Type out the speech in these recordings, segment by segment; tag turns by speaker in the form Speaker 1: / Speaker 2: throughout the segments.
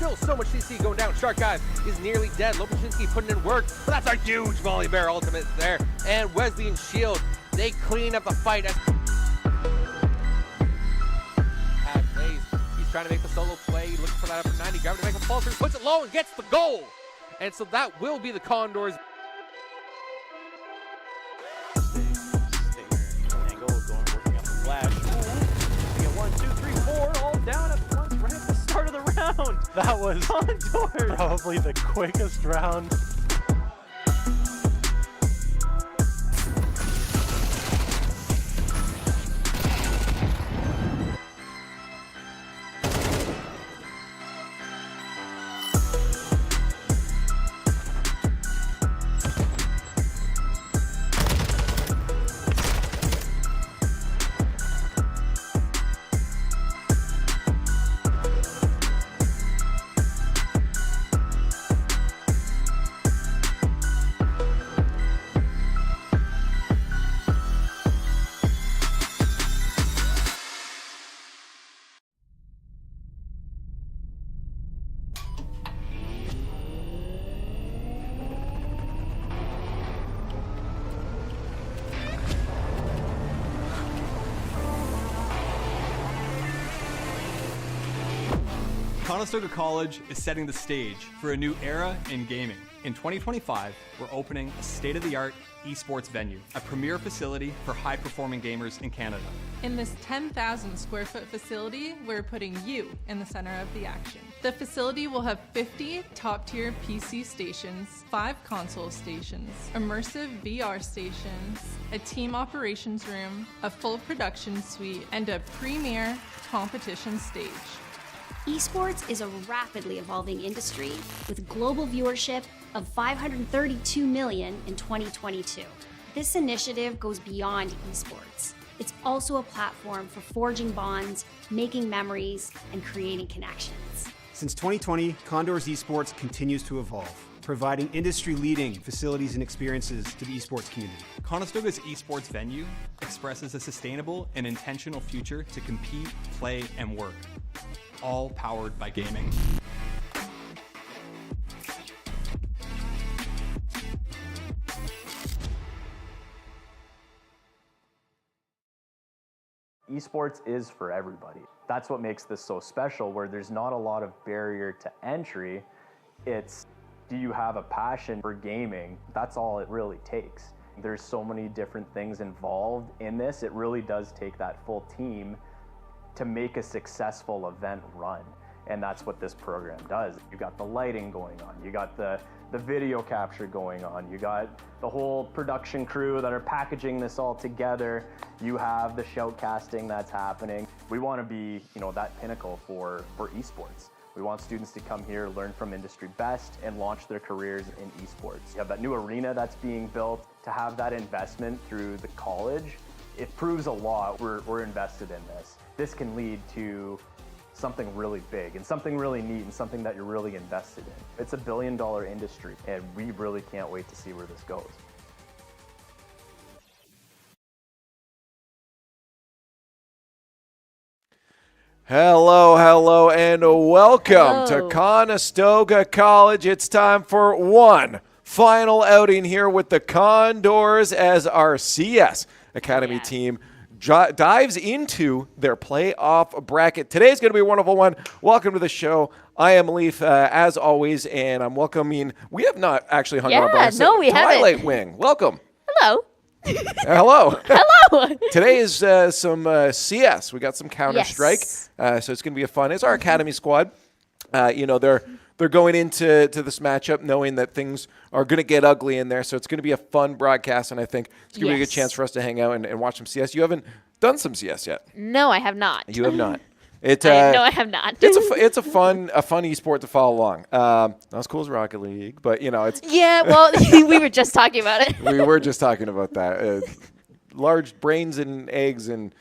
Speaker 1: Still so much CC going down. Shark Guy is nearly dead. Lopushinsky putting in work, but that's a huge volley bear ultimate there. And Wesley and Shield, they clean up the fight. As plays. He's trying to make the solo play, looking for that upper 90. Gravity to make a pulse, puts it low and gets the goal. And so that will be the Condors.
Speaker 2: Angle going, working up the flash. We get 1, 2, 3, 4, all down at once right at the start of the round.
Speaker 3: That was
Speaker 2: Condors.
Speaker 3: probably the quickest round.
Speaker 4: Conestoga College is setting the stage for a new era in gaming. In 2025, we're opening a state-of-the-art esports venue, a premier facility for high-performing gamers in Canada.
Speaker 5: In this 10,000 square foot facility, we're putting you in the center of the action. The facility will have 50 top-tier PC stations, 5 console stations, immersive VR stations, a team operations room, a full production suite, and a premier competition stage.
Speaker 6: Esports is a rapidly evolving industry with global viewership of 532 million in 2022. This initiative goes beyond esports. It's also a platform for forging bonds, making memories, and creating connections.
Speaker 7: Since 2020, Condors Esports continues to evolve, providing industry-leading facilities and experiences to the esports community.
Speaker 4: Conestoga's esports venue expresses a sustainable and intentional future to compete, play, and work, all powered by gaming.
Speaker 2: Esports is for everybody. That's what makes this so special, where there's not a lot of barrier to entry. It's, do you have a passion for gaming? That's all it really takes. There's so many different things involved in this. It really does take that full team to make a successful event run. And that's what this program does. You got the lighting going on, you got the video capture going on, you got the whole production crew that are packaging this all together, you have the shoutcasting that's happening. We want to be, that pinnacle for esports. We want students to come here, learn from industry best, and launch their careers in esports. You have that new arena that's being built. To have that investment through the college, it proves a lot. We're invested in this. This can lead to something really big and something really neat and something that you're really invested in. It's a billion-dollar industry, and we really can't wait to see where this goes.
Speaker 8: Hello, and welcome to Conestoga College. It's time for one final outing here with the Condors as our CS Academy team dives into their playoff bracket. Today's going to be a wonderful one. Welcome to the show. I am Leaf, as always, and I'm welcoming. We have not actually hung out.
Speaker 9: No, we haven't.
Speaker 8: Twilight Wing, welcome.
Speaker 9: Hello.
Speaker 8: Hello.
Speaker 9: Hello.
Speaker 8: Today is some CS. We got some Counter-Strike, so it's going to be fun. It's our Academy squad. They're going into this matchup knowing that things are going to get ugly in there, so it's going to be a fun broadcast, and I think it's going to be a good chance for us to hang out and watch some CS. You haven't done some CS yet.
Speaker 9: No, I have not.
Speaker 8: You have not.
Speaker 9: No, I have not.
Speaker 8: It's a fun esport to follow along. Not as cool as Rocket League, but it's.
Speaker 9: Yeah, well, we were just talking about it.
Speaker 8: We were just talking about that. Large brains and eggs and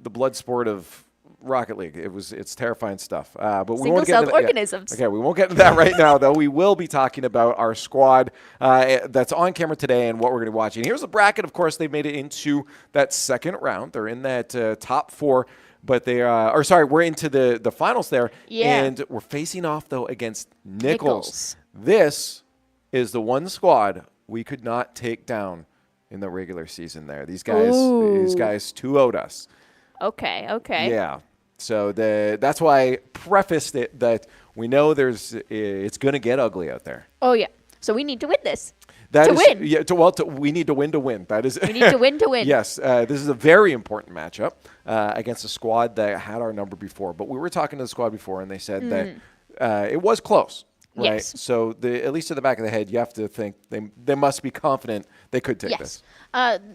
Speaker 8: the blood sport of Rocket League. It's terrifying stuff. But we won't get
Speaker 9: Single-celled
Speaker 8: into
Speaker 9: organisms.
Speaker 8: Okay, we won't get into that right now, though. We will be talking about our squad that's on camera today and what we're going to be watching. Here's the bracket. Of course, they made it into that second round. They're in that top 4. But they we're into the finals there.
Speaker 9: Yeah.
Speaker 8: And we're facing off, though, against Nichols. This is the one squad we could not take down in the regular season there. These guys 2-0'd us.
Speaker 9: Okay.
Speaker 8: Yeah. So that's why I prefaced it that we know it's going to get ugly out there.
Speaker 9: Oh, yeah. So we need to win this.
Speaker 8: Win. Yeah, we need to win to win. That is.
Speaker 9: We need to win to win.
Speaker 8: Yes. This is a very important matchup against a squad that had our number before. But we were talking to the squad before, and they said that it was close. Right.
Speaker 9: Yes.
Speaker 8: So at least to the back of the head, you have to think they must be confident they could take this.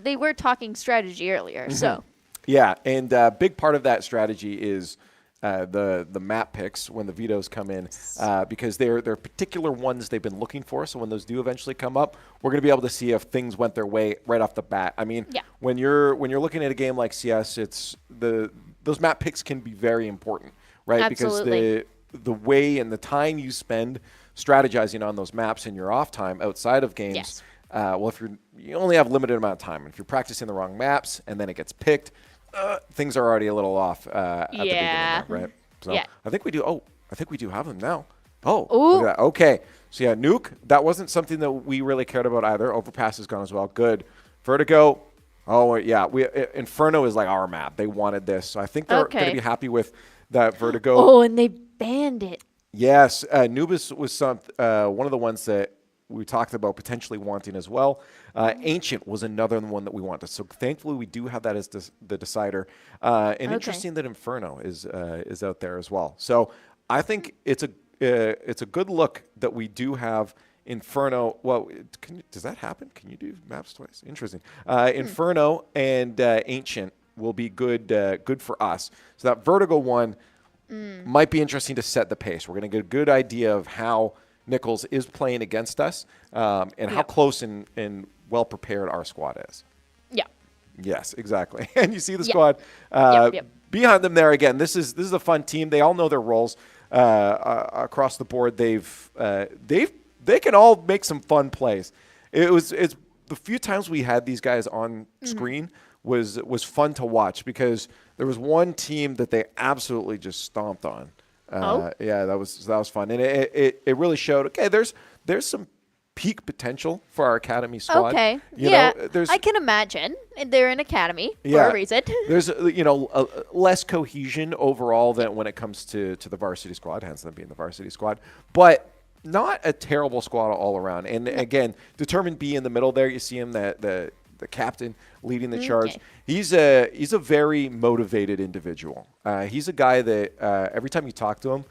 Speaker 9: They were talking strategy earlier, so.
Speaker 8: Yeah, and a big part of that strategy is the map picks when the vetoes come in, because they're particular ones they've been looking for. So when those do eventually come up, we're going to be able to see if things went their way right off the bat. I mean, when you're looking at a game like CS, those map picks can be very important, right?
Speaker 9: Absolutely.
Speaker 8: Because the way and the time you spend strategizing on those maps in your off time outside of games.
Speaker 9: Yes.
Speaker 8: Well, if you only have limited amount of time, and if you're practicing the wrong maps and then it gets picked, things are already a little off at the beginning, right? So I think we do. I think we do have them now. Oh, look at that. Okay. So yeah, Nuke. That wasn't something that we really cared about either. Overpass is gone as well. Good. Vertigo. Oh yeah. Inferno is like our map. They wanted this, so I think they're going to be happy with that Vertigo.
Speaker 9: Oh, and they banned it.
Speaker 8: Yes, Nubis was one of the ones that we talked about potentially wanting as well. Ancient was another one that we wanted. So thankfully we do have that as the decider. And interesting that Inferno is out there as well. So I think it's a good look that we do have Inferno. Well, does that happen? Can you do maps twice? Interesting. Inferno and Ancient will be good for us. So that Vertigo one might be interesting to set the pace. We're going to get a good idea of how Nichols is playing against us, and how close and well prepared our squad is. Yeah. Yes, exactly. And you see the squad behind them there again. This is a fun team. They all know their roles across the board. They can all make some fun plays. It's the few times we had these guys on screen was fun to watch, because there was one team that they absolutely just stomped on. Yeah, that was fun, and it really showed. Okay, there's some peak potential for our academy squad.
Speaker 9: Okay,
Speaker 8: you know,
Speaker 9: I can imagine they're an academy for a reason.
Speaker 8: There's less cohesion overall than when it comes to the varsity squad, hence them being the varsity squad, but not a terrible squad all around. And again, determined B in the middle there. You see him, the captain leading the charge. He's a very motivated individual. He's a guy that every time you talk to him,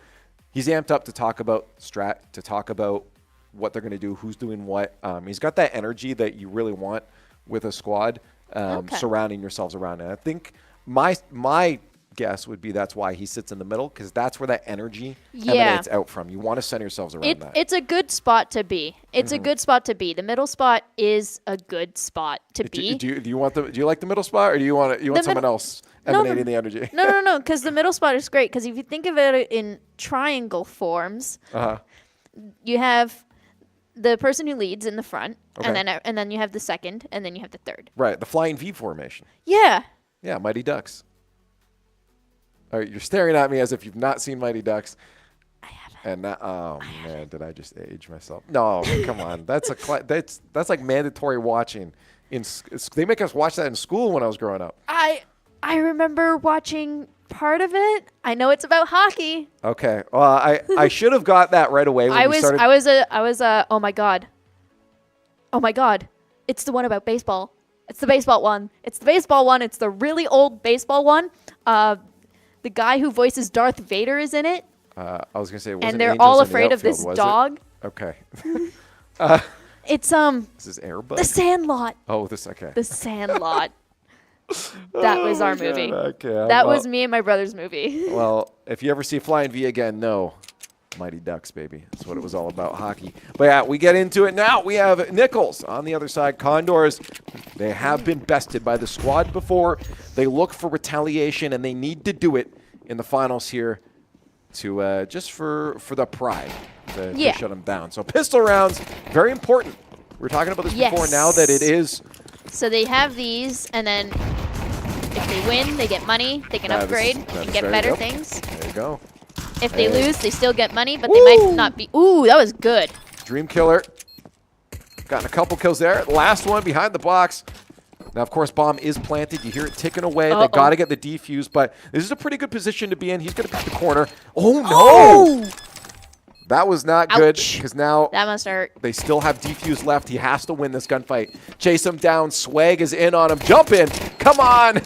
Speaker 8: he's amped up to talk about strat, to talk about what they're going to do, who's doing what. He's got that energy that you really want with a squad surrounding yourselves around it. I think my guess would be that's why he sits in the middle, because that's where that energy emanates out from. You want to center yourselves around that.
Speaker 9: It's a good spot to be. It's a good spot to be. The middle spot is a good spot to be.
Speaker 8: Do you like the middle spot, or do you want someone else emanating the energy?
Speaker 9: No, because the middle spot is great, because if you think of it in triangle forms, you have the person who leads in the front, and then you have the second, and then you have the third.
Speaker 8: Right, the flying V formation.
Speaker 9: Yeah.
Speaker 8: Yeah, Mighty Ducks. All right, you're staring at me as if you've not seen Mighty Ducks.
Speaker 9: I haven't.
Speaker 8: And man, did I just age myself? No, come on. That's like mandatory watching. They make us watch that in school when I was growing up.
Speaker 9: I remember watching part of it. I know it's about hockey.
Speaker 8: Okay. Well, I should have got that right away when
Speaker 9: I was oh my god. Oh my god. It's the one about baseball. It's the baseball one. It's the baseball one. It's the really old baseball one. The guy who voices Darth Vader is in it.
Speaker 8: I was gonna say,
Speaker 9: and they're all afraid of this dog.
Speaker 8: Okay.
Speaker 9: It's
Speaker 8: This is Airbud?
Speaker 9: The Sandlot.
Speaker 8: Oh, okay.
Speaker 9: The Sandlot. That was our movie.
Speaker 8: Okay.
Speaker 9: That was me and my brother's movie.
Speaker 8: Well, if you ever see Flying V again, no. Mighty Ducks, baby. That's what it was all about, hockey. But yeah, we get into it now. We have Nichols on the other side. Condors, they have been bested by the squad before. They look for retaliation, and they need to do it in the finals here to just for the pride to shut them down. So pistol rounds, very important. We were talking about this before. Now that it is.
Speaker 9: So they have these, and then if they win, they get money. They can upgrade and get better things.
Speaker 8: There you go.
Speaker 9: If they lose, they still get money, but they might not be. Ooh, that was good.
Speaker 8: Dream Killer. Gotten a couple kills there. Last one behind the box. Now, of course, bomb is planted. You hear it ticking away. They got to get the defuse, but this is a pretty good position to be in. He's going to pick the corner. Oh, no.
Speaker 9: Oh!
Speaker 8: That was not good because now
Speaker 9: that must hurt.
Speaker 8: They still have defuse left. He has to win this gunfight. Chase him down. Swag is in on him. Jump in. Come on.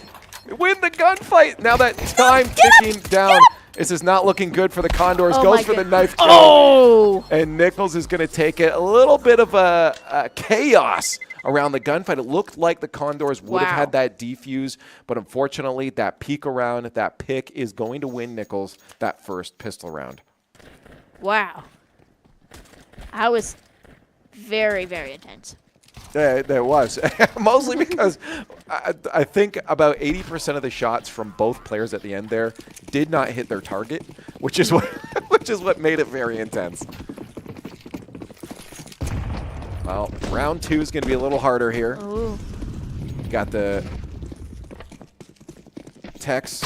Speaker 8: Win the gunfight. Now that time ticking down. This is not looking good for the Condors. Goes for the knife kill.
Speaker 9: Oh!
Speaker 8: And Nichols is going to take it. A little bit of a chaos around the gunfight. It looked like the Condors would have had that defuse, but unfortunately, that peek around, that pick is going to win Nichols that first pistol round.
Speaker 9: Wow. That was very, very intense.
Speaker 8: There was. Mostly because I think about 80% of the shots from both players at the end there did not hit their target, which is what made it very intense. Well, round 2 is going to be a little harder here.
Speaker 9: Ooh.
Speaker 8: Got the techs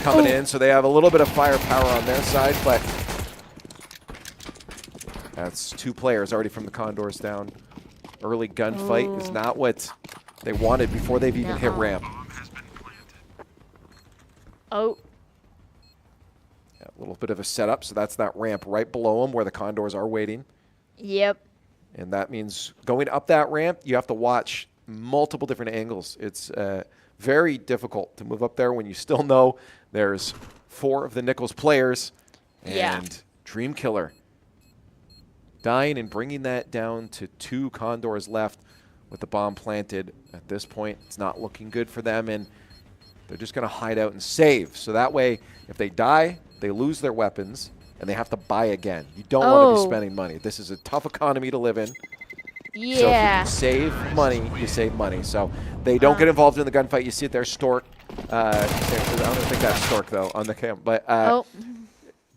Speaker 8: coming in, so they have a little bit of firepower on their side, but that's 2 players already from the Condors down. Early gunfight is not what they wanted before they've even hit ramp.
Speaker 9: Oh.
Speaker 8: Yeah, a little bit of a setup, so that's that ramp right below them where the Condors are waiting.
Speaker 9: Yep.
Speaker 8: And that means going up that ramp, you have to watch multiple different angles. It's very difficult to move up there when you still know there's 4 of the Nichols players and Dream Killer dying and bringing that down to 2 Condors left with the bomb planted. At this point, it's not looking good for them, and they're just going to hide out and save. So that way, if they die, they lose their weapons, and they have to buy again. You don't want to be spending money. This is a tough economy to live in.
Speaker 9: Yeah.
Speaker 8: So if you can save money, you save money. So they don't get involved in the gunfight. You see it there, Stork. I don't think that's Stork, though, on the cam. But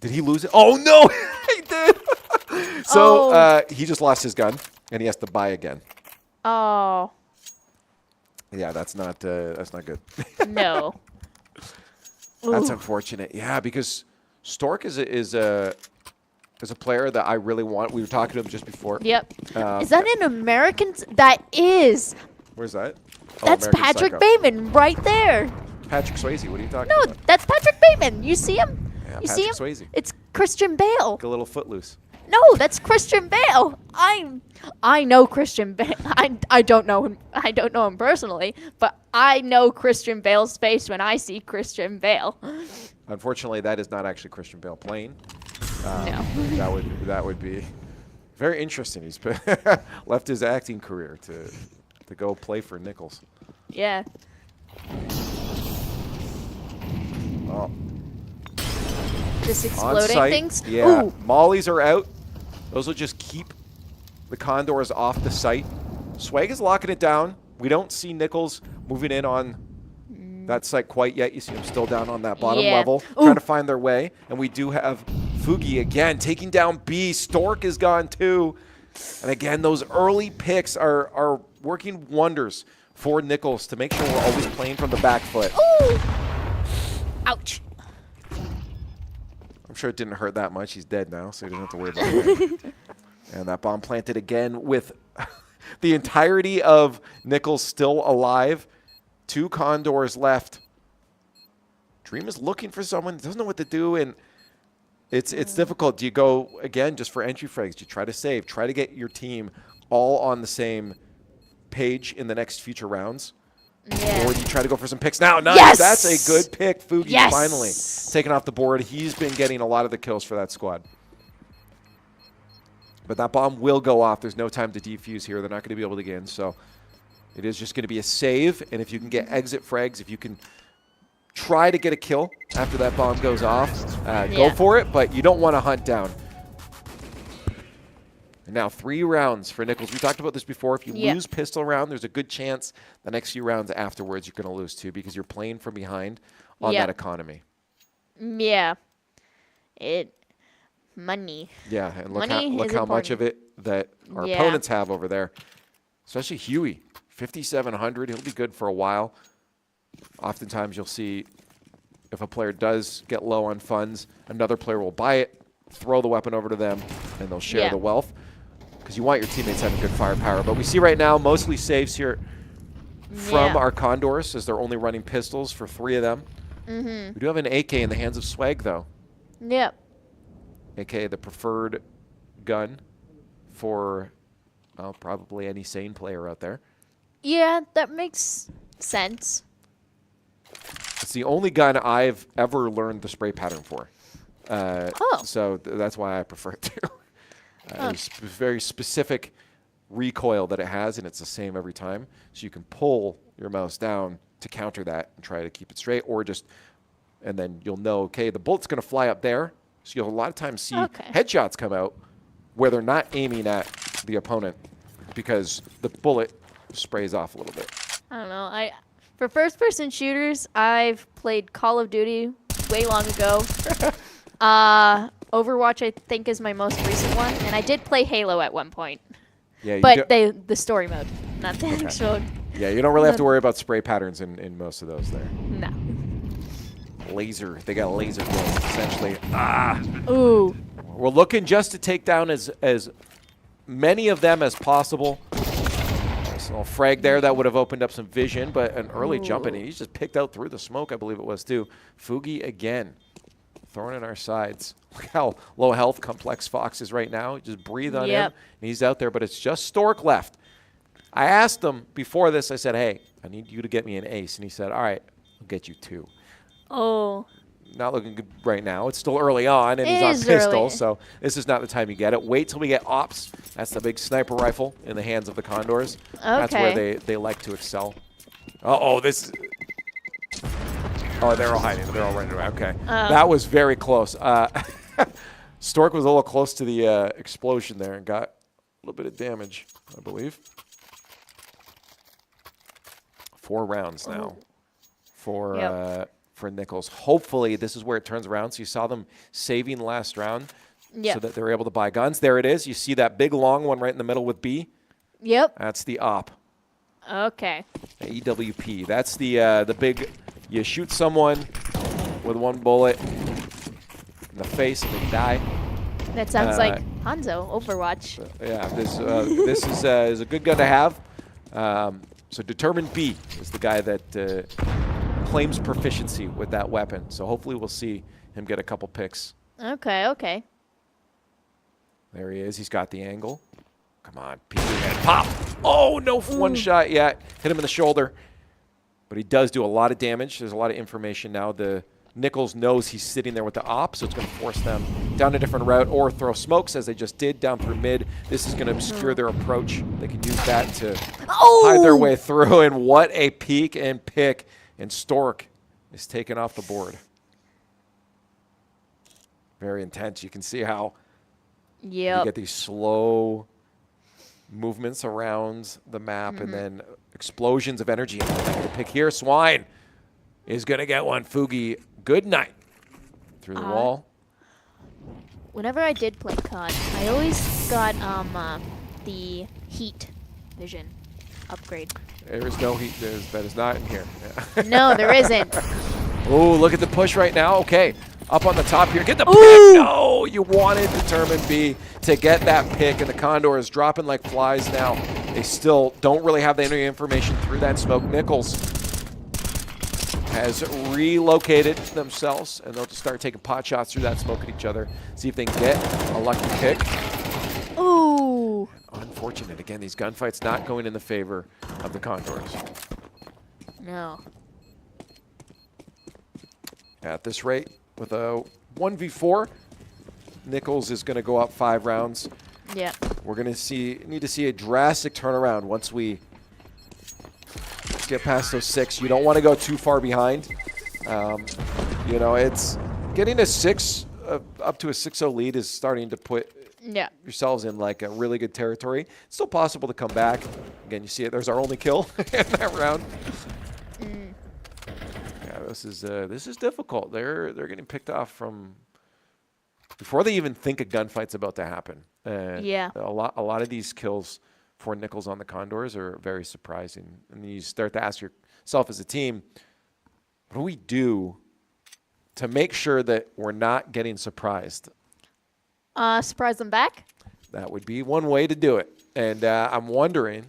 Speaker 8: did he lose it? Oh, no! He did! So he just lost his gun, and he has to buy again.
Speaker 9: Oh.
Speaker 8: Yeah, that's not good.
Speaker 9: No.
Speaker 8: That's unfortunate. Yeah, because Stork is a player that I really want. We were talking to him just before.
Speaker 9: Yep. Is that an American? That is.
Speaker 8: Where's that? Oh,
Speaker 9: that's
Speaker 8: American
Speaker 9: Patrick
Speaker 8: Psycho.
Speaker 9: Bateman right there.
Speaker 8: Patrick Swayze. What are you talking about?
Speaker 9: No, that's Patrick Bateman. You see him?
Speaker 8: Yeah,
Speaker 9: you
Speaker 8: Patrick
Speaker 9: see him?
Speaker 8: Swayze.
Speaker 9: It's Christian Bale.
Speaker 8: Like a little footloose.
Speaker 9: No, that's Christian Bale. I know Christian Bale. I don't know him. I don't know him personally, but I know Christian Bale's face when I see Christian Bale.
Speaker 8: Unfortunately, that is not actually Christian Bale playing.
Speaker 9: No.
Speaker 8: That would be very interesting. He's left his acting career to go play for Nichols.
Speaker 9: Yeah.
Speaker 8: Oh.
Speaker 9: This exploding things?
Speaker 8: Yeah.
Speaker 9: Ooh.
Speaker 8: Mollies are out. Those will just keep the Condors off the site. Swag is locking it down. We don't see Nichols moving in on that site quite yet. You see him still down on that bottom level, trying to find their way. And we do have Fugi again taking down B. Stork is gone too. And again, those early picks are working wonders for Nichols to make sure we're always playing from the back foot.
Speaker 9: Ooh. Ouch.
Speaker 8: I'm sure it didn't hurt that much. He's dead now, so he doesn't have to worry about it. And that bomb planted again with the entirety of Nichols still alive. 2 Condors left. Dream is looking for someone, doesn't know what to do, and it's difficult. Do you go, again, just for entry frags? Do you try to save? Try to get your team all on the same page in the next future rounds?
Speaker 9: Yeah.
Speaker 8: Or do you try to go for some picks now? Nice.
Speaker 9: Yes!
Speaker 8: That's a good pick. Fugi's finally taken off the board. He's been getting a lot of the kills for that squad. But that bomb will go off. There's no time to defuse here. They're not going to be able to get in. So it is just going to be a save. And if you can get exit frags, if you can try to get a kill after that bomb goes off, go for it. But you don't want to hunt down. And now 3 rounds for Nichols. We talked about this before. If you lose pistol round, there's a good chance the next few rounds afterwards you're going to lose too because you're playing from behind on that economy.
Speaker 9: Yeah. Money.
Speaker 8: Yeah, and look
Speaker 9: Money
Speaker 8: how
Speaker 9: is
Speaker 8: much of
Speaker 9: important.
Speaker 8: it that our
Speaker 9: Yeah.
Speaker 8: opponents have over there. Especially Huey, 5,700. He'll be good for a while. Oftentimes you'll see if a player does get low on funds, another player will buy it, throw the weapon over to them, and they'll share the wealth. Because you want your teammates having good firepower. But we see right now mostly saves here from our Condors, as they're only running pistols for 3 of them. We do have an AK in the hands of Swag, though.
Speaker 9: Yep.
Speaker 8: AK, the preferred gun for probably any sane player out there.
Speaker 9: Yeah, that makes sense.
Speaker 8: It's the only gun I've ever learned the spray pattern for. So that's why I prefer it too. There's very specific recoil that it has, and it's the same every time. So you can pull your mouse down to counter that and try to keep it straight, or just, and then you'll know, okay, the bullet's going to fly up there. So you'll a lot of times see headshots come out where they're not aiming at the opponent because the bullet sprays off a little bit.
Speaker 9: I don't know. For first-person shooters, I've played Call of Duty way long ago. Overwatch, I think, is my most recent one, and I did play Halo at one point.
Speaker 8: Yeah,
Speaker 9: but the story mode, not the actual.
Speaker 8: Yeah, you don't really have to worry about spray patterns in most of those there.
Speaker 9: No.
Speaker 8: Laser. They got a laser going, essentially.
Speaker 9: Ooh.
Speaker 8: We're looking just to take down as many of them as possible. Nice little frag there. That would have opened up some vision, but an early jump in. He's just picked out through the smoke, I believe it was, too. Fugi again. Throwing in our sides. Look how low health Complex Fox is right now. Just breathe on him, and he's out there, but it's just Stork left. I asked him before this, I said, hey, I need you to get me an ace. And he said, all right, I'll get you 2.
Speaker 9: Oh.
Speaker 8: Not looking good right now. It's still early on, and he's on pistol, so this is not the time you get it. Wait till we get ops. That's the big sniper rifle in the hands of the Condors.
Speaker 9: Okay.
Speaker 8: That's where they like to excel. Uh-oh, this... Oh, they're all hiding. They're all running away. Okay. That was very close. Stork was a little close to the explosion there and got a little bit of damage, I believe. 4 rounds now for Nichols. Hopefully, this is where it turns around. So you saw them saving last round so that they were able to buy guns. There it is. You see that big long one right in the middle with B?
Speaker 9: Yep.
Speaker 8: That's the op.
Speaker 9: Okay.
Speaker 8: EWP. That's the big... You shoot someone with 1 bullet in the face and they die.
Speaker 9: That sounds like Hanzo, Overwatch.
Speaker 8: Yeah, this is a good gun to have. So Determined B is the guy that claims proficiency with that weapon. So hopefully we'll see him get a couple picks.
Speaker 9: Okay.
Speaker 8: There he is. He's got the angle. Come on, Peter head. Pop! Oh, no one shot yet. Hit him in the shoulder. But he does do a lot of damage. There's a lot of information now. The Nichols knows he's sitting there with the op, so it's going to force them down a different route or throw smokes, as they just did, down through mid. This is going to obscure their approach. They can use that to hide their way through, and what a peek and pick. And Stork is taken off the board. Very intense. You can see how you get these slow movements around the map and then explosions of energy. The pick here, Swine is going to get one. Fugi, good night. Through the wall.
Speaker 9: Whenever I did play COD, I always got the heat vision upgrade.
Speaker 8: There is no heat. That is not in here.
Speaker 9: No, there isn't.
Speaker 8: Oh, look at the push right now. Okay, up on the top here. Get the pick. No, you wanted Determined B to get that pick, and the Condor is dropping like flies now. They still don't really have any information through that smoke. Nichols has relocated themselves, and they'll just start taking pot shots through that smoke at each other. See if they can get a lucky pick.
Speaker 9: Ooh.
Speaker 8: Unfortunate. Again, these gunfights not going in the favor of the Condors.
Speaker 9: No.
Speaker 8: At this rate, with a 1v4, Nichols is going to go up 5 rounds.
Speaker 9: Yeah.
Speaker 8: We're going to need to see a drastic turnaround once we get past those 6. You don't want to go too far behind. You know, it's getting a 6 up to a 6-0 lead is starting to put yourselves in like a really good territory. It's still possible to come back. Again, you see it. There's our only kill in that round. Yeah, this is difficult. They're getting picked off from before they even think a gunfight's about to happen.
Speaker 9: Yeah.
Speaker 8: A lot of these kills for Nichols on the Condors are very surprising. And you start to ask yourself as a team, what do we do to make sure that we're not getting surprised?
Speaker 9: Surprise them back?
Speaker 8: That would be one way to do it. And I'm wondering,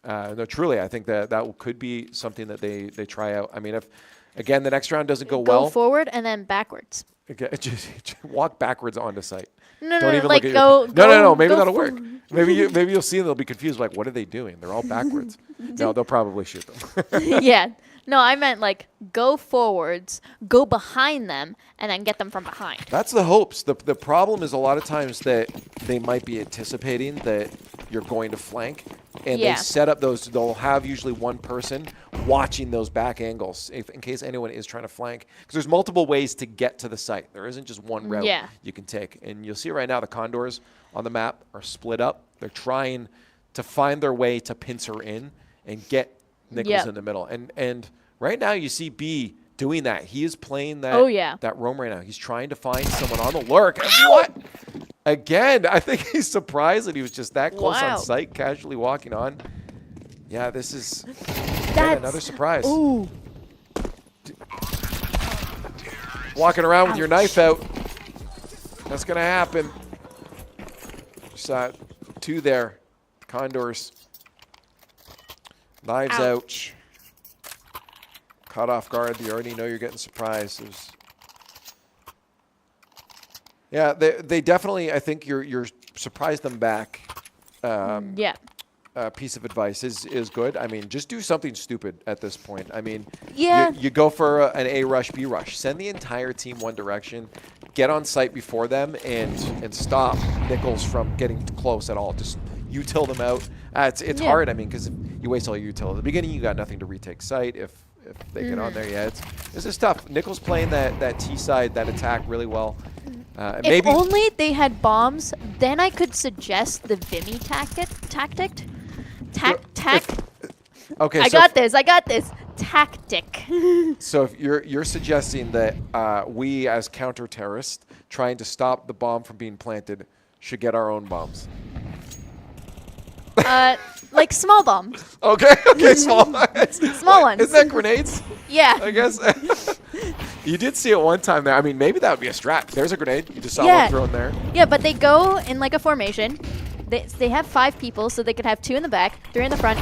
Speaker 8: no, truly, I think that could be something that they try out. I mean, if, again, the next round doesn't go well.
Speaker 9: Go forward and then backwards.
Speaker 8: Okay, just walk backwards onto site.
Speaker 9: No,
Speaker 8: Don't
Speaker 9: no,
Speaker 8: even
Speaker 9: like
Speaker 8: look at
Speaker 9: go.
Speaker 8: Maybe that'll work. Maybe you'll see them. They'll be confused. Like, what are they doing? They're all backwards. No, they'll probably shoot them.
Speaker 9: Yeah. No, I meant like go forwards, go behind them, and then get them from behind.
Speaker 8: That's the hopes. The problem is a lot of times that they might be anticipating that you're going to flank, and they set up those. They'll have usually one person watching those back angles in case anyone is trying to flank. Because there's multiple ways to get to the site. There isn't just one route you can take. And you'll see right now the Condors on the map are split up. They're trying to find their way to pincer in and get Nichols in the middle. And right now you see B doing that. He is playing that roam right now. He's trying to find someone on the lurk. And what? Again, I think he's surprised that he was just that close on sight, casually walking on. Yeah, this is another surprise.
Speaker 9: Ooh.
Speaker 8: Walking around with your knife out. That's going to happen. Saw two there. Condors. Knives out. Caught off guard. You already know you're getting surprised. Yeah, they definitely, I think you're surprised them back. Piece of advice is good. I mean, just do something stupid at this point. I mean, you go for an A rush, B rush. Send the entire team one direction. Get on site before them and stop Nichols from getting close at all. Just util them out. It's hard. I mean, because if you waste all your util at the beginning, you got nothing to retake site. If they get on there, this is tough. Nichols playing that T side, that attack really well.
Speaker 9: If only they had bombs, then I could suggest the Vimy tactic.
Speaker 8: Okay,
Speaker 9: I got this. Tactic.
Speaker 8: So if you're suggesting that we, as counter-terrorists, trying to stop the bomb from being planted, should get our own bombs.
Speaker 9: Like small bombs.
Speaker 8: Okay, small
Speaker 9: Small ones.
Speaker 8: Isn't that grenades?
Speaker 9: Yeah.
Speaker 8: I guess. You did see it one time there. I mean, maybe that would be a strat. There's a grenade. You just saw one thrown there.
Speaker 9: Yeah, but they go in like a formation. They have 5 people, so they could have 2 in the back, 3 in the front.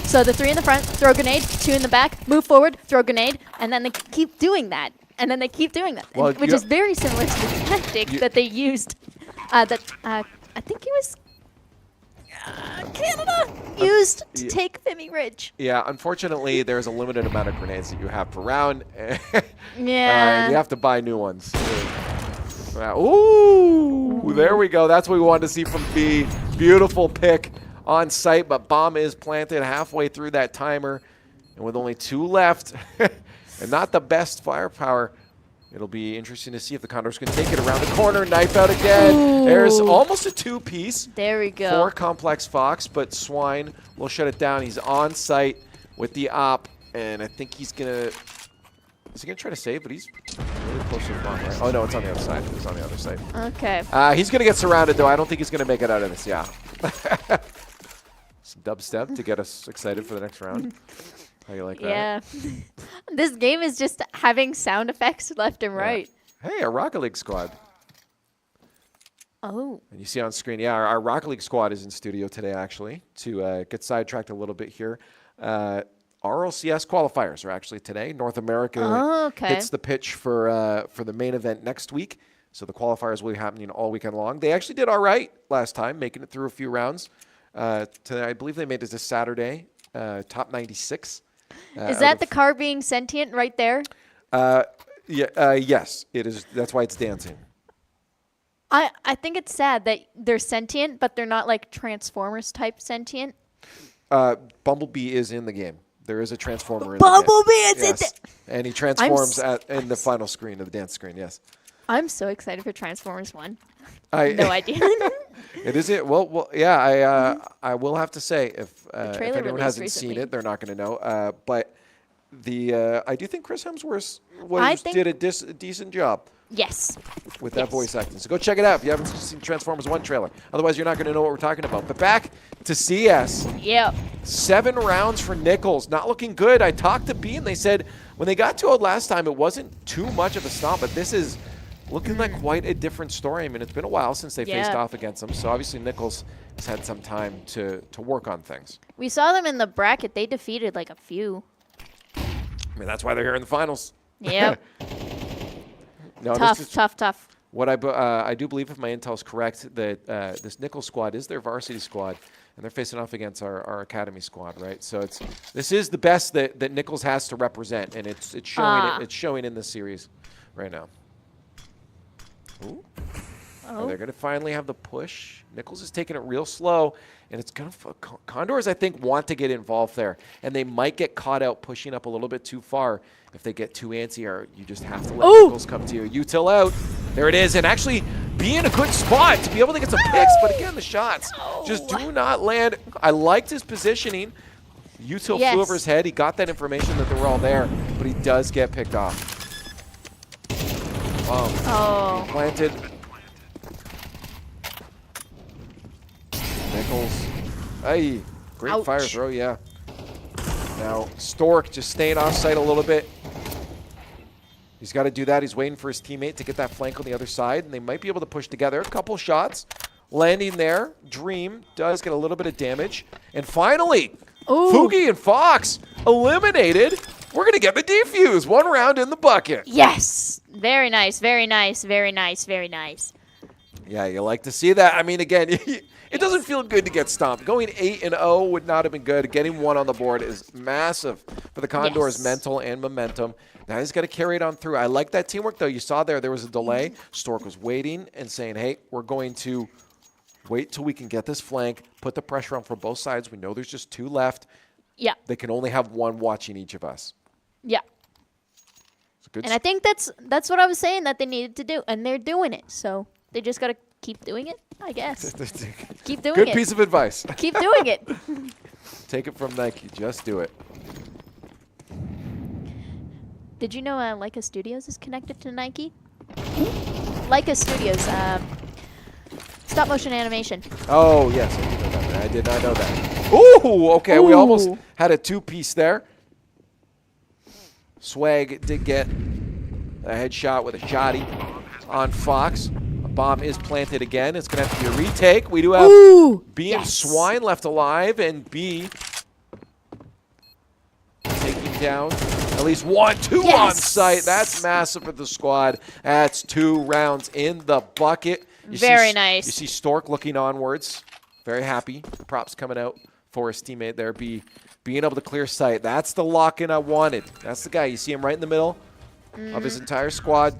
Speaker 9: So the 3 in the front, throw a grenade, 2 in the back, move forward, throw a grenade, and then they keep doing that. And then they keep doing that,
Speaker 8: well,
Speaker 9: which is very similar to the tactic that they used. I think it was Canada used to take Vimy Ridge.
Speaker 8: Yeah, unfortunately, there's a limited amount of grenades that you have per round.
Speaker 9: Yeah.
Speaker 8: You have to buy new ones. Ooh, there we go. That's what we wanted to see from B. Beautiful pick on site, but bomb is planted halfway through that timer. And with only 2 left and not the best firepower, it'll be interesting to see if the Condors can take it around the corner. Knife out again.
Speaker 9: Ooh.
Speaker 8: There's almost a 2-piece.
Speaker 9: There we go.
Speaker 8: For Complex Fox, but Swine will shut it down. He's on site with the op, and I think he's going to... Is he going to try to save? But he's really close to the bomb, right? Oh, no, it's on the other side. It's on the other side.
Speaker 9: Okay.
Speaker 8: He's going to get surrounded, though. I don't think he's going to make it out of this. Yeah. Some dubstep to get us excited for the next round. How you like that?
Speaker 9: Yeah. This game is just having sound effects left and right.
Speaker 8: Hey, our Rocket League squad.
Speaker 9: Oh.
Speaker 8: And you see on screen, our Rocket League squad is in studio today, actually, to get sidetracked a little bit here. RLCS qualifiers are actually today. North America hits the pitch for the main event next week. So the qualifiers will be happening all weekend long. They actually did all right last time, making it through a few rounds. Today, I believe they made it this Saturday, top 96.
Speaker 9: Is that the car being sentient right there?
Speaker 8: Yes, it is. That's why it's dancing.
Speaker 9: I think it's sad that they're sentient, but they're not like Transformers type sentient.
Speaker 8: Bumblebee is in the game. There is a transformer in
Speaker 9: Bumblebee
Speaker 8: the game.
Speaker 9: is it?
Speaker 8: And he transforms in the final screen of the dance screen, yes.
Speaker 9: I'm so excited for Transformers 1. No idea.
Speaker 8: It is it. Well, yeah. I will have to say if anyone hasn't seen it, they're not going to know. But I do think Chris Hemsworth did a decent job.
Speaker 9: Yes.
Speaker 8: With that voice acting. So go check it out if you haven't seen Transformers 1 trailer. Otherwise, you're not going to know what we're talking about. But back to CS.
Speaker 9: Yep.
Speaker 8: 7 rounds for Nichols. Not looking good. I talked to B, and they said when they got 2-0 last time, it wasn't too much of a stomp, but this is looking like quite a different story. I mean, it's been a while since they faced off against them, so obviously Nichols has had some time to work on things.
Speaker 9: We saw them in the bracket. They defeated like a few.
Speaker 8: I mean, that's why they're here in the finals.
Speaker 9: Yep.
Speaker 8: No,
Speaker 9: tough.
Speaker 8: What I do believe, if my intel is correct, that this Nichols squad is their varsity squad, and they're facing off against our academy squad, right? So this is the best that Nichols has to represent, and it's showing it's showing in this series right now. Ooh. Oh. They're going to finally have the push. Nichols is taking it real slow, and it's going to Condors, I think, want to get involved there, and they might get caught out pushing up a little bit too far if they get too antsy, or you just have to let Nichols come to you. Util out. There it is, and actually be in a good spot to be able to get some picks, but again, the shots just do not land. I liked his positioning. Util flew over his head. He got that information that they were all there, but he does get picked off. Wow. He planted. Nichols. Hey, great fire throw, yeah. Now, Stork just staying off site a little bit. He's got to do that. He's waiting for his teammate to get that flank on the other side, and they might be able to push together. A couple shots landing there. Dream does get a little bit of damage. And finally, Fugi and Fox eliminated. We're going to get the defuse. 1 round in the bucket.
Speaker 9: Yes. Very nice, very nice, very nice, very nice.
Speaker 8: Yeah, you like to see that. I mean, again, it doesn't feel good to get stomped. Going 8-0 would not have been good. Getting 1 on the board is massive for the Condors' mental and momentum. Now he's got to carry it on through. I like that teamwork, though. You saw there was a delay. Stork was waiting and saying, hey, we're going to wait till we can get this flank, put the pressure on from both sides. We know there's just 2 left.
Speaker 9: Yeah.
Speaker 8: They can only have 1 watching each of us.
Speaker 9: Yeah. And I think that's what I was saying that they needed to do, and they're doing it. So they just got to keep doing it, I guess. Keep doing it.
Speaker 8: Good piece of advice.
Speaker 9: Keep doing it.
Speaker 8: Take it from Nike. Just do it.
Speaker 9: Did you know Leica Studios is connected to Nike? Leica Studios, stop motion animation.
Speaker 8: Oh, yes. I did not know that. Ooh, okay. We almost had a 2-piece there. Swag did get a headshot with a shotty on Fox. A bomb is planted again. It's going to have to be a retake. We do have B and Swine left alive, and B taking down at least 1-2 on site. That's massive for the squad. That's 2 rounds in the bucket.
Speaker 9: Very nice.
Speaker 8: You see Stork looking onwards. Very happy. Props coming out for his teammate there. B being able to clear sight. That's the lock-in I wanted. That's the guy. You see him right in the middle of his entire squad.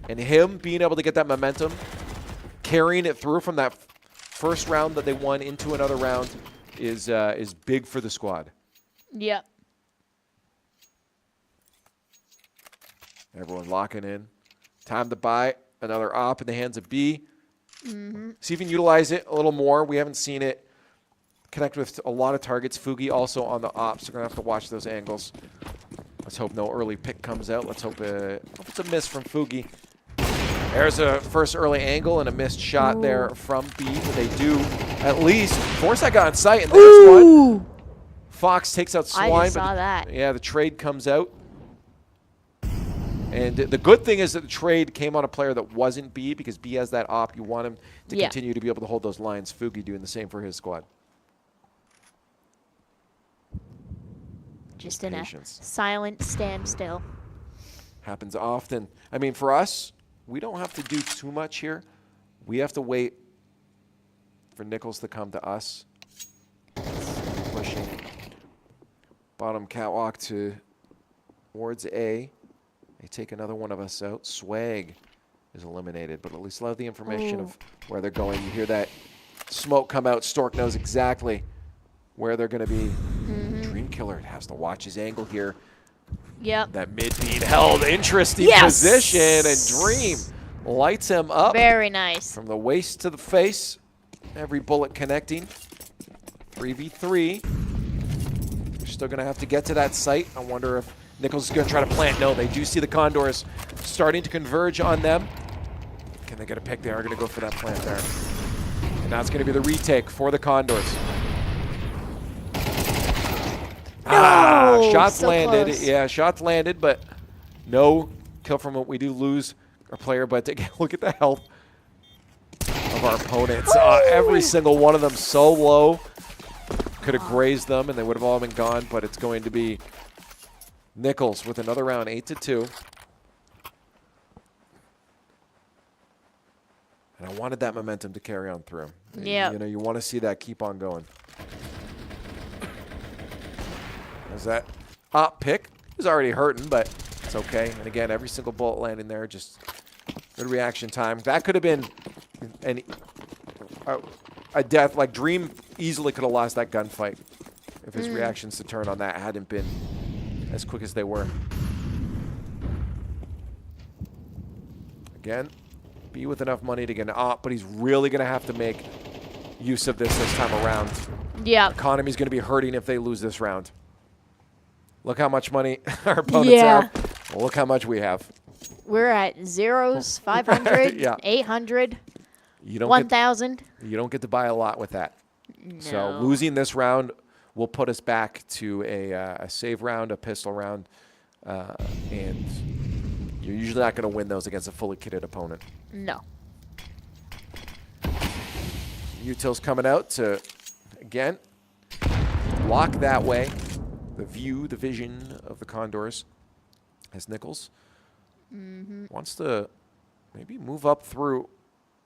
Speaker 8: And him being able to get that momentum, carrying it through from that first round that they won into another round is big for the squad.
Speaker 9: Yep.
Speaker 8: Everyone locking in. Time to buy another op in the hands of B. See if you can utilize it a little more. We haven't seen it connect with a lot of targets. Fugi also on the ops. We're going to have to watch those angles. Let's hope no early pick comes out. Let's hope it's a miss from Fugi. There's a first early angle and a missed shot there from B. But they do at least force that guy on sight. And there's one. Fox takes out Swine.
Speaker 9: I just saw that.
Speaker 8: Yeah, the trade comes out. And the good thing is that the trade came on a player that wasn't B, because B has that op. You want him to continue to be able to hold those lines. Fugi doing the same for his squad.
Speaker 9: Just in a silent standstill.
Speaker 8: Happens often. I mean, for us, we don't have to do too much here. We have to wait for Nichols to come to us. Pushing. Bottom catwalk towards A. They take another one of us out. Swag is eliminated, but at least love the information of where they're going. You hear that smoke come out. Stork knows exactly where they're going to be. Dream Killer has to watch his angle here.
Speaker 9: Yep.
Speaker 8: That mid being held. Interesting position, and Dream lights him up.
Speaker 9: Very nice.
Speaker 8: From the waist to the face. Every bullet connecting. 3v3. They're still going to have to get to that site. I wonder if Nichols is going to try to plant. No, they do see the Condors starting to converge on them. Can they get a pick? They are going to go for that plant there. And that's going to be the retake for the Condors. Shots
Speaker 9: so
Speaker 8: landed.
Speaker 9: close.
Speaker 8: Yeah, shots landed, but no kill from it. We do lose our player, but again, look at the health of our opponents. Every single one of them so low. Could have grazed them, and they would have all been gone, but it's going to be Nichols with another round, 8-2. And I wanted that momentum to carry on through.
Speaker 9: Yeah.
Speaker 8: You know, you want to see that keep on going. Is that pick? Is already hurting, but it's okay. And again, every single bullet landing there, just good reaction time. That could have been a death. Like Dream easily could have lost that gunfight if his reactions to turn on that hadn't been as quick as they were. Again, B with enough money to get an op, but he's really going to have to make use of this time around.
Speaker 9: Yeah.
Speaker 8: Economy's going to be hurting if they lose this round. Look how much money our opponents have. Well, look how much we have.
Speaker 9: We're at zeros, 500,
Speaker 8: Yeah.
Speaker 9: 800,
Speaker 8: You don't
Speaker 9: 1,000.
Speaker 8: You don't get to buy a lot with that.
Speaker 9: No.
Speaker 8: So losing this round will put us back to a save round, a pistol round, and you're usually not going to win those against a fully kitted opponent.
Speaker 9: No.
Speaker 8: Util's coming out to, again, block that way. The vision of the Condors as Nichols wants to maybe move up through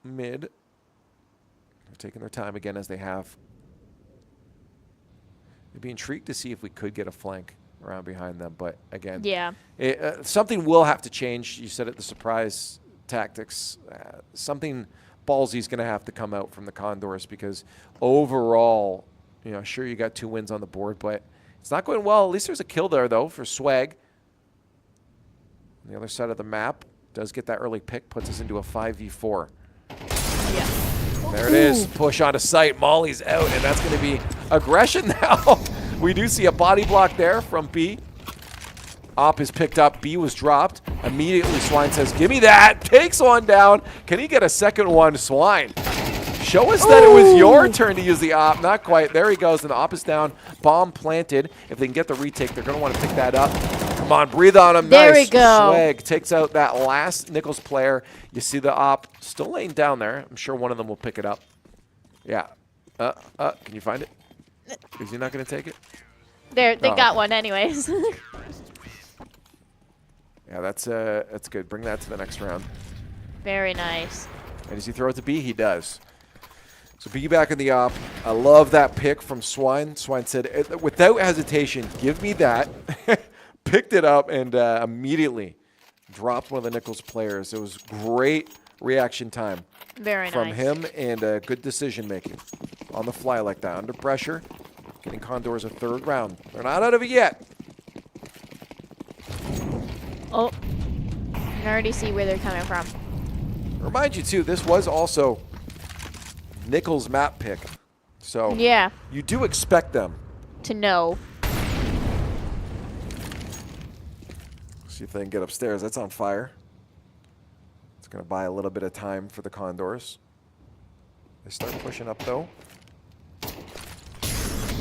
Speaker 8: mid. They're taking their time again as they have. They'd be intrigued to see if we could get a flank around behind them, but again, something will have to change. You said it, the surprise tactics. Something ballsy is going to have to come out from the Condors because overall, you know, sure you got 2 wins on the board, but it's not going well. At least there's a kill there, though, for Swag. On the other side of the map, does get that early pick, puts us into a 5v4.
Speaker 9: Yeah.
Speaker 8: There it is. Push onto sight. Molly's out, and that's going to be aggression now. We do see a body block there from B. Op is picked up. B was dropped. Immediately, Swine says, give me that. Takes one down. Can he get a second one? Swine. Show us that it was your turn to use the op. Not quite. There he goes, and the op is down. Bomb planted. If they can get the retake, they're going to want to pick that up. Come on, breathe on him.
Speaker 9: There
Speaker 8: nice.
Speaker 9: we go.
Speaker 8: Swag takes out that last Nichols player. You see the op still laying down there. I'm sure one of them will pick it up. Yeah. Can you find it? Is he not going to take it?
Speaker 9: They got one anyways.
Speaker 8: Yeah, that's good. Bring that to the next round.
Speaker 9: Very nice.
Speaker 8: And does he throw it to B? He does. So B back in the op. I love that pick from Swine. Swine said, without hesitation, give me that. Picked it up and immediately dropped one of the Nichols players. It was great reaction time from him and good decision making on the fly like that. Under pressure, getting Condors a 3rd round. They're not out of it yet.
Speaker 9: Oh, I can already see where they're coming from.
Speaker 8: Remind you too, this was also Nichols' map pick. So
Speaker 9: yeah,
Speaker 8: you do expect them
Speaker 9: to know.
Speaker 8: See if they can get upstairs. That's on fire. It's going to buy a little bit of time for the Condors. They start pushing up, though.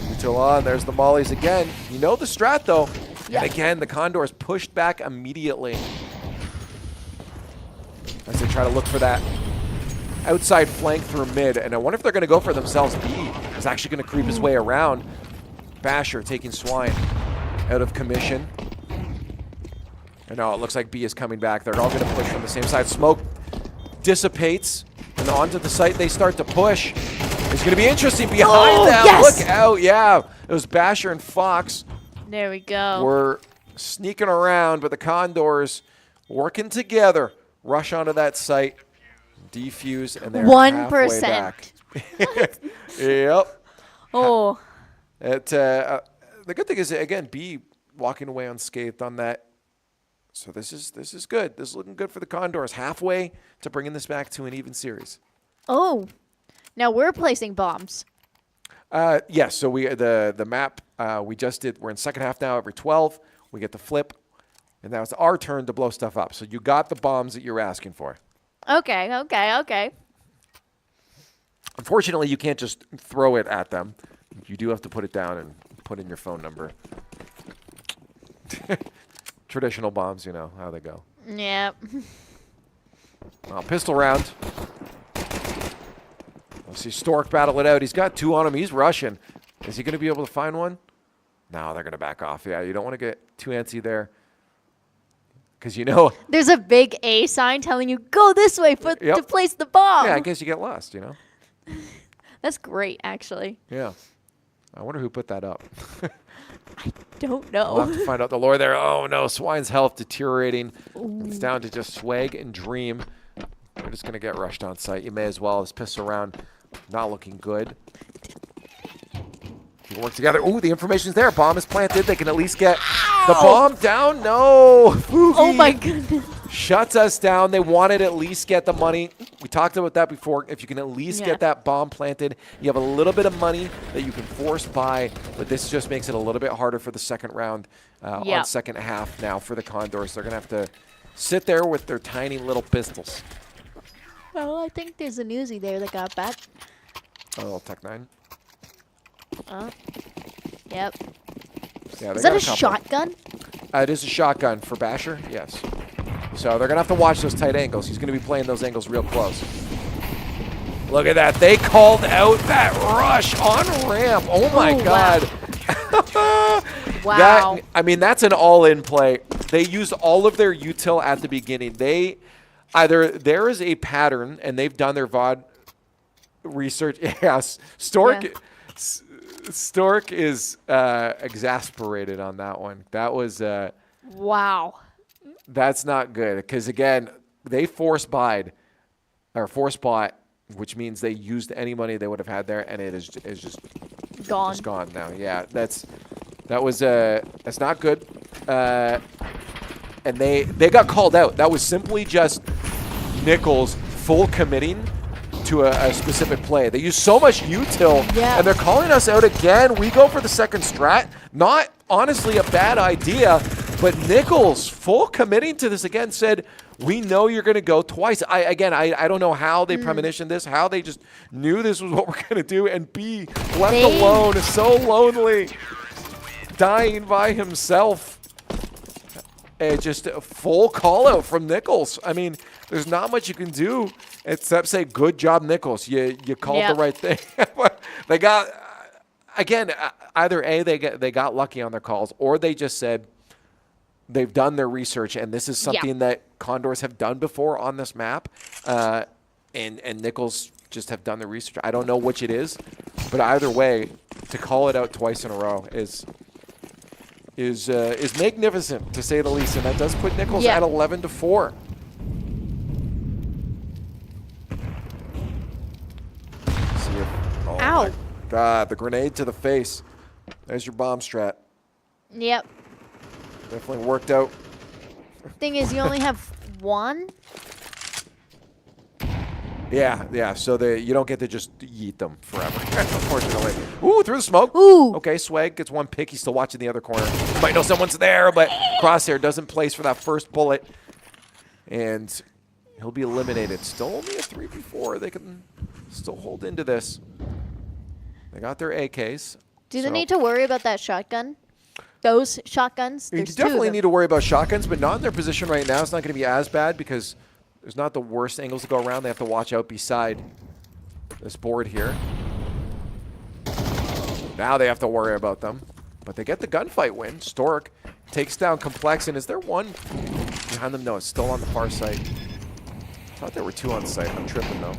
Speaker 8: Until on. There's the mollies again. You know the strat, though. Yeah. And again, the Condors pushed back immediately as they try to look for that outside flank through mid. And I wonder if they're going to go for themselves. B is actually going to creep his way around. Basher taking Swine out of commission. And now it looks like B is coming back. They're all going to push from the same side. Smoke dissipates, and onto the site they start to push. It's going to be interesting behind them.
Speaker 9: Yes!
Speaker 8: Look out. Yeah, it was Basher and Fox.
Speaker 9: There we go.
Speaker 8: We're sneaking around, but the Condors working together. Rush onto that site, defuse, and they're 1% back. Yep.
Speaker 9: Oh.
Speaker 8: The good thing is, again, B walking away unscathed on that. So this is good. This is looking good for the Condors. Halfway to bringing this back to an even series.
Speaker 9: Oh, now we're placing bombs.
Speaker 8: Yes. So we the map we just did. We're in second half now. Every 12, we get to flip And now it's our turn to blow stuff up. So you got the bombs that you're asking for.
Speaker 9: Okay.
Speaker 8: Unfortunately, you can't just throw it at them. You do have to put it down and put in your phone number. Traditional bombs, you know how they go.
Speaker 9: Yep.
Speaker 8: Pistol round. Let's see Stork battle it out. He's got 2 on him. He's rushing. Is he going to be able to find one? No, they're going to back off. Yeah, you don't want to get too antsy there. Because you know.
Speaker 9: There's a big A sign telling you, go this way to place the bomb.
Speaker 8: Yeah, I guess you get lost, you know.
Speaker 9: That's great, actually.
Speaker 8: Yeah. I wonder who put that up.
Speaker 9: I don't know.
Speaker 8: We'll have to find out the lore there. Oh, no. Swine's health deteriorating. Ooh. It's down to just Swag and Dream. They're just going to get rushed on site. You may as well. This pistol round not looking good. You work together. Ooh, the information's there. Bomb is planted. They can at least get the bomb down. No. Foogie
Speaker 9: oh, my goodness.
Speaker 8: Shuts us down. They wanted to at least get the money. We talked about that before. If you can at least get that bomb planted, you have a little bit of money that you can force buy, but this just makes it a little bit harder for the second round on second half now for the Condors. They're going to have to sit there with their tiny little pistols.
Speaker 9: Well, I think there's a newsie there that got back.
Speaker 8: A little Tech 9.
Speaker 9: Yep.
Speaker 8: Yeah,
Speaker 9: is that a shotgun?
Speaker 8: It is a shotgun for Basher, yes. So they're going to have to watch those tight angles. He's going to be playing those angles real close. Look at that. They called out that rush on ramp. Oh, my God.
Speaker 9: Wow.
Speaker 8: That's an all-in play. They used all of their util at the beginning. Either there is a pattern, and they've done their VOD research. Yes. Stork is exasperated on that one. That was
Speaker 9: wow.
Speaker 8: That's not good because again they force bought, which means they used any money they would have had there, and it is just
Speaker 9: gone.
Speaker 8: Just gone now. Yeah, that's not good. And they got called out. That was simply just Nichols full committing to a specific play. They use so much util, and they're calling us out again. We go for the second strat. Not honestly a bad idea, but Nichols full committing to this again said, we know you're going to go twice. I don't know how they premonitioned this, how they just knew this was what we're going to do, and B, left alone, so lonely, dying by himself. Just a full call out from Nichols. I mean, there's not much you can do except say, good job, Nichols. You called the right thing. They got, again, either A, they got lucky on their calls, or they just said they've done their research, and this is something that Condors have done before on this map, and Nichols just have done the research. I don't know which it is, but either way, to call it out twice in a row is magnificent, to say the least, and that does put Nichols at 11-4.
Speaker 9: Ow.
Speaker 8: My God, the grenade to the face. There's your bomb strat.
Speaker 9: Yep.
Speaker 8: Definitely worked out.
Speaker 9: Thing is, you only have one.
Speaker 8: Yeah. So you don't get to just yeet them forever, unfortunately. Ooh, through the smoke.
Speaker 9: Ooh.
Speaker 8: Okay, Swag gets one pick. He's still watching the other corner. Might know someone's there, but Crosshair doesn't place for that first bullet. And he'll be eliminated. Still only a 3v4. They can still hold into this. They got their AKs.
Speaker 9: Do they need to worry about that shotgun? Those shotguns?
Speaker 8: You definitely need to worry about shotguns, but not in their position right now. It's not going to be as bad because there's not the worst angles to go around. They have to watch out beside this board here. Now they have to worry about them. But they get the gunfight win. Stork takes down Complex, and is there one behind them? No, it's still on the far side. I thought there were two on site. I'm tripping, though.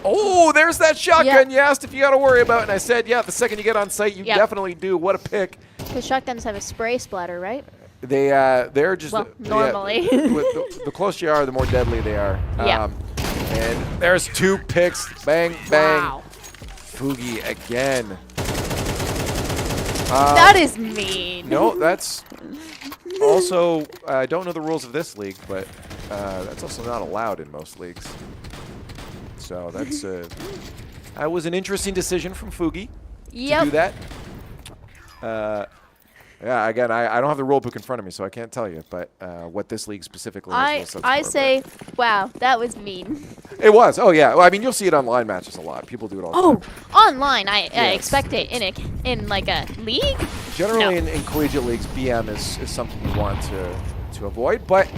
Speaker 8: Oh, there's that shotgun you asked if you got to worry about. And I said, yeah, the second you get on site, you definitely do. What a pick.
Speaker 9: Because shotguns have a spray splatter, right?
Speaker 8: They're just
Speaker 9: normally.
Speaker 8: The closer you are, the more deadly they are. And there's two picks. Bang, bang.
Speaker 9: Wow.
Speaker 8: Foogie again.
Speaker 9: That is mean.
Speaker 8: No, that's also, I don't know the rules of this league, but that's also not allowed in most leagues. So that's that was an interesting decision from Foogie to do that. Yeah, again, I don't have the rule book in front of me, so I can't tell you. But what this league specifically is.
Speaker 9: I say, wow, that was mean.
Speaker 8: It was. Oh, yeah. Well, I mean, you'll see it online matches a lot. People do it all the time.
Speaker 9: Online, I
Speaker 8: Yes.
Speaker 9: expect it in like a league.
Speaker 8: Generally, in collegiate leagues, BM is something you want to avoid. But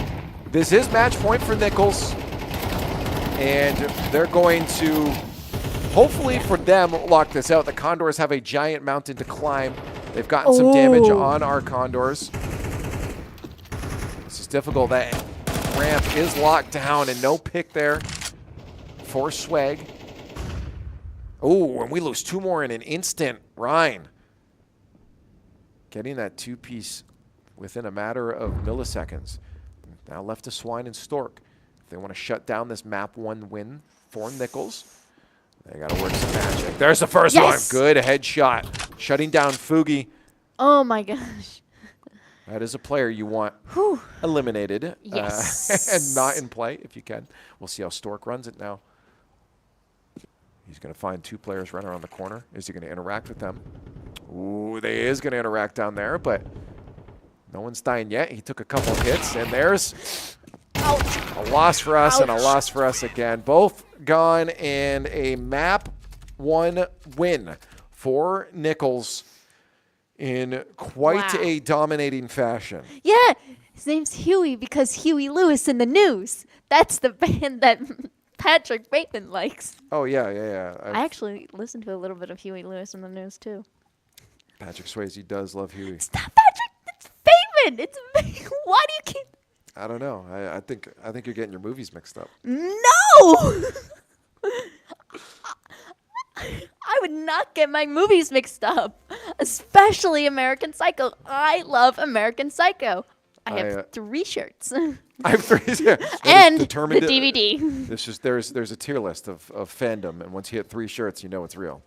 Speaker 8: this is match point for Nichols. And they're going to, hopefully for them, lock this out. The Condors have a giant mountain to climb. They've gotten some damage on our Condors. This is difficult. That ramp is locked down and no pick there for Swag. Oh, and we lose 2 more in an instant. Ryan getting that 2-piece within a matter of milliseconds. Now left to Swine and Stork. If they want to shut down this map 1 win for Nichols, they got to work some magic. There's the first one. Good headshot. Shutting down Fugi.
Speaker 9: Oh my gosh.
Speaker 8: That is a player you want eliminated.
Speaker 9: Yes.
Speaker 8: And not in play if you can. We'll see how Stork runs it now. He's going to find 2 players running around the corner. Is he going to interact with them? Ooh, they is going to interact down there, but no one's dying yet. He took a couple of hits, and there's a loss for us and a loss for us again. Both gone, and a map 1 win for Nichols in quite a dominating fashion.
Speaker 9: Yeah, his name's Huey because Huey Lewis in the News. That's the band that Patrick Bateman likes.
Speaker 8: Oh, yeah.
Speaker 9: I actually listened to a little bit of Huey Lewis in the News, too.
Speaker 8: Patrick Swayze does love Huey.
Speaker 9: Stop, Patrick! It's Bateman! It's why do you keep...
Speaker 8: I don't know. I think you're getting your movies mixed up.
Speaker 9: No! I would not get my movies mixed up, especially American Psycho. I love American Psycho. I have 3 shirts.
Speaker 8: I have 3, yeah.
Speaker 9: And the DVD.
Speaker 8: There's a tier list of fandom, and once you hit 3 shirts, you know it's real.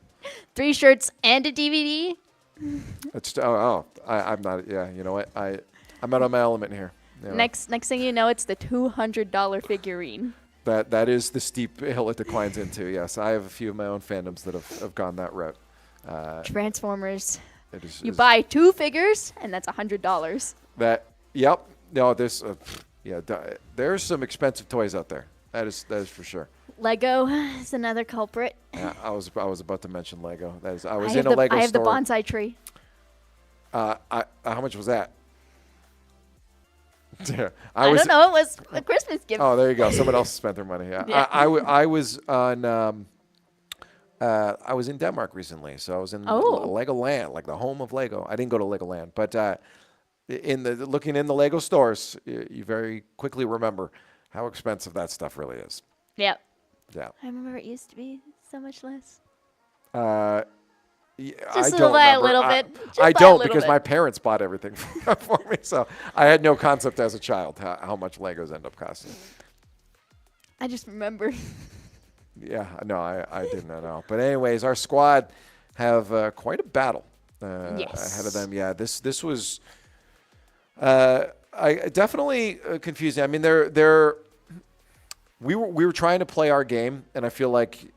Speaker 9: 3 shirts and a DVD.
Speaker 8: It's I'm not. Yeah, you know what? I'm out of my element here. You know.
Speaker 9: Next thing you know, it's the $200 figurine.
Speaker 8: That is the steep hill it declines into. Yes, I have a few of my own fandoms that have gone that route.
Speaker 9: Transformers. You buy 2 figures, and that's $100.
Speaker 8: Yep. No, there's there's some expensive toys out there. That is for sure.
Speaker 9: Lego is another culprit.
Speaker 8: Yeah, I was about to mention Lego. I
Speaker 9: have
Speaker 8: in a Lego store.
Speaker 9: I have the bonsai tree.
Speaker 8: How much was that?
Speaker 9: I don't know. It was a Christmas gift.
Speaker 8: Oh, there you go. Someone else spent their money. Yeah. I was on. I was in Denmark recently, so I was in Legoland, like the home of Lego. I didn't go to Legoland, but looking in the Lego stores, you very quickly remember how expensive that stuff really is.
Speaker 9: Yep.
Speaker 8: Yeah.
Speaker 9: I remember it used to be so much less.
Speaker 8: Just
Speaker 9: a little bit.
Speaker 8: I don't because my parents bought everything for me, so I had no concept as a child how much Legos end up costing.
Speaker 9: I just remember.
Speaker 8: Yeah, no, I didn't know. But anyways, our squad have quite a battle ahead of them. Yeah, this was definitely confusing. I mean, we were trying to play our game, and I feel like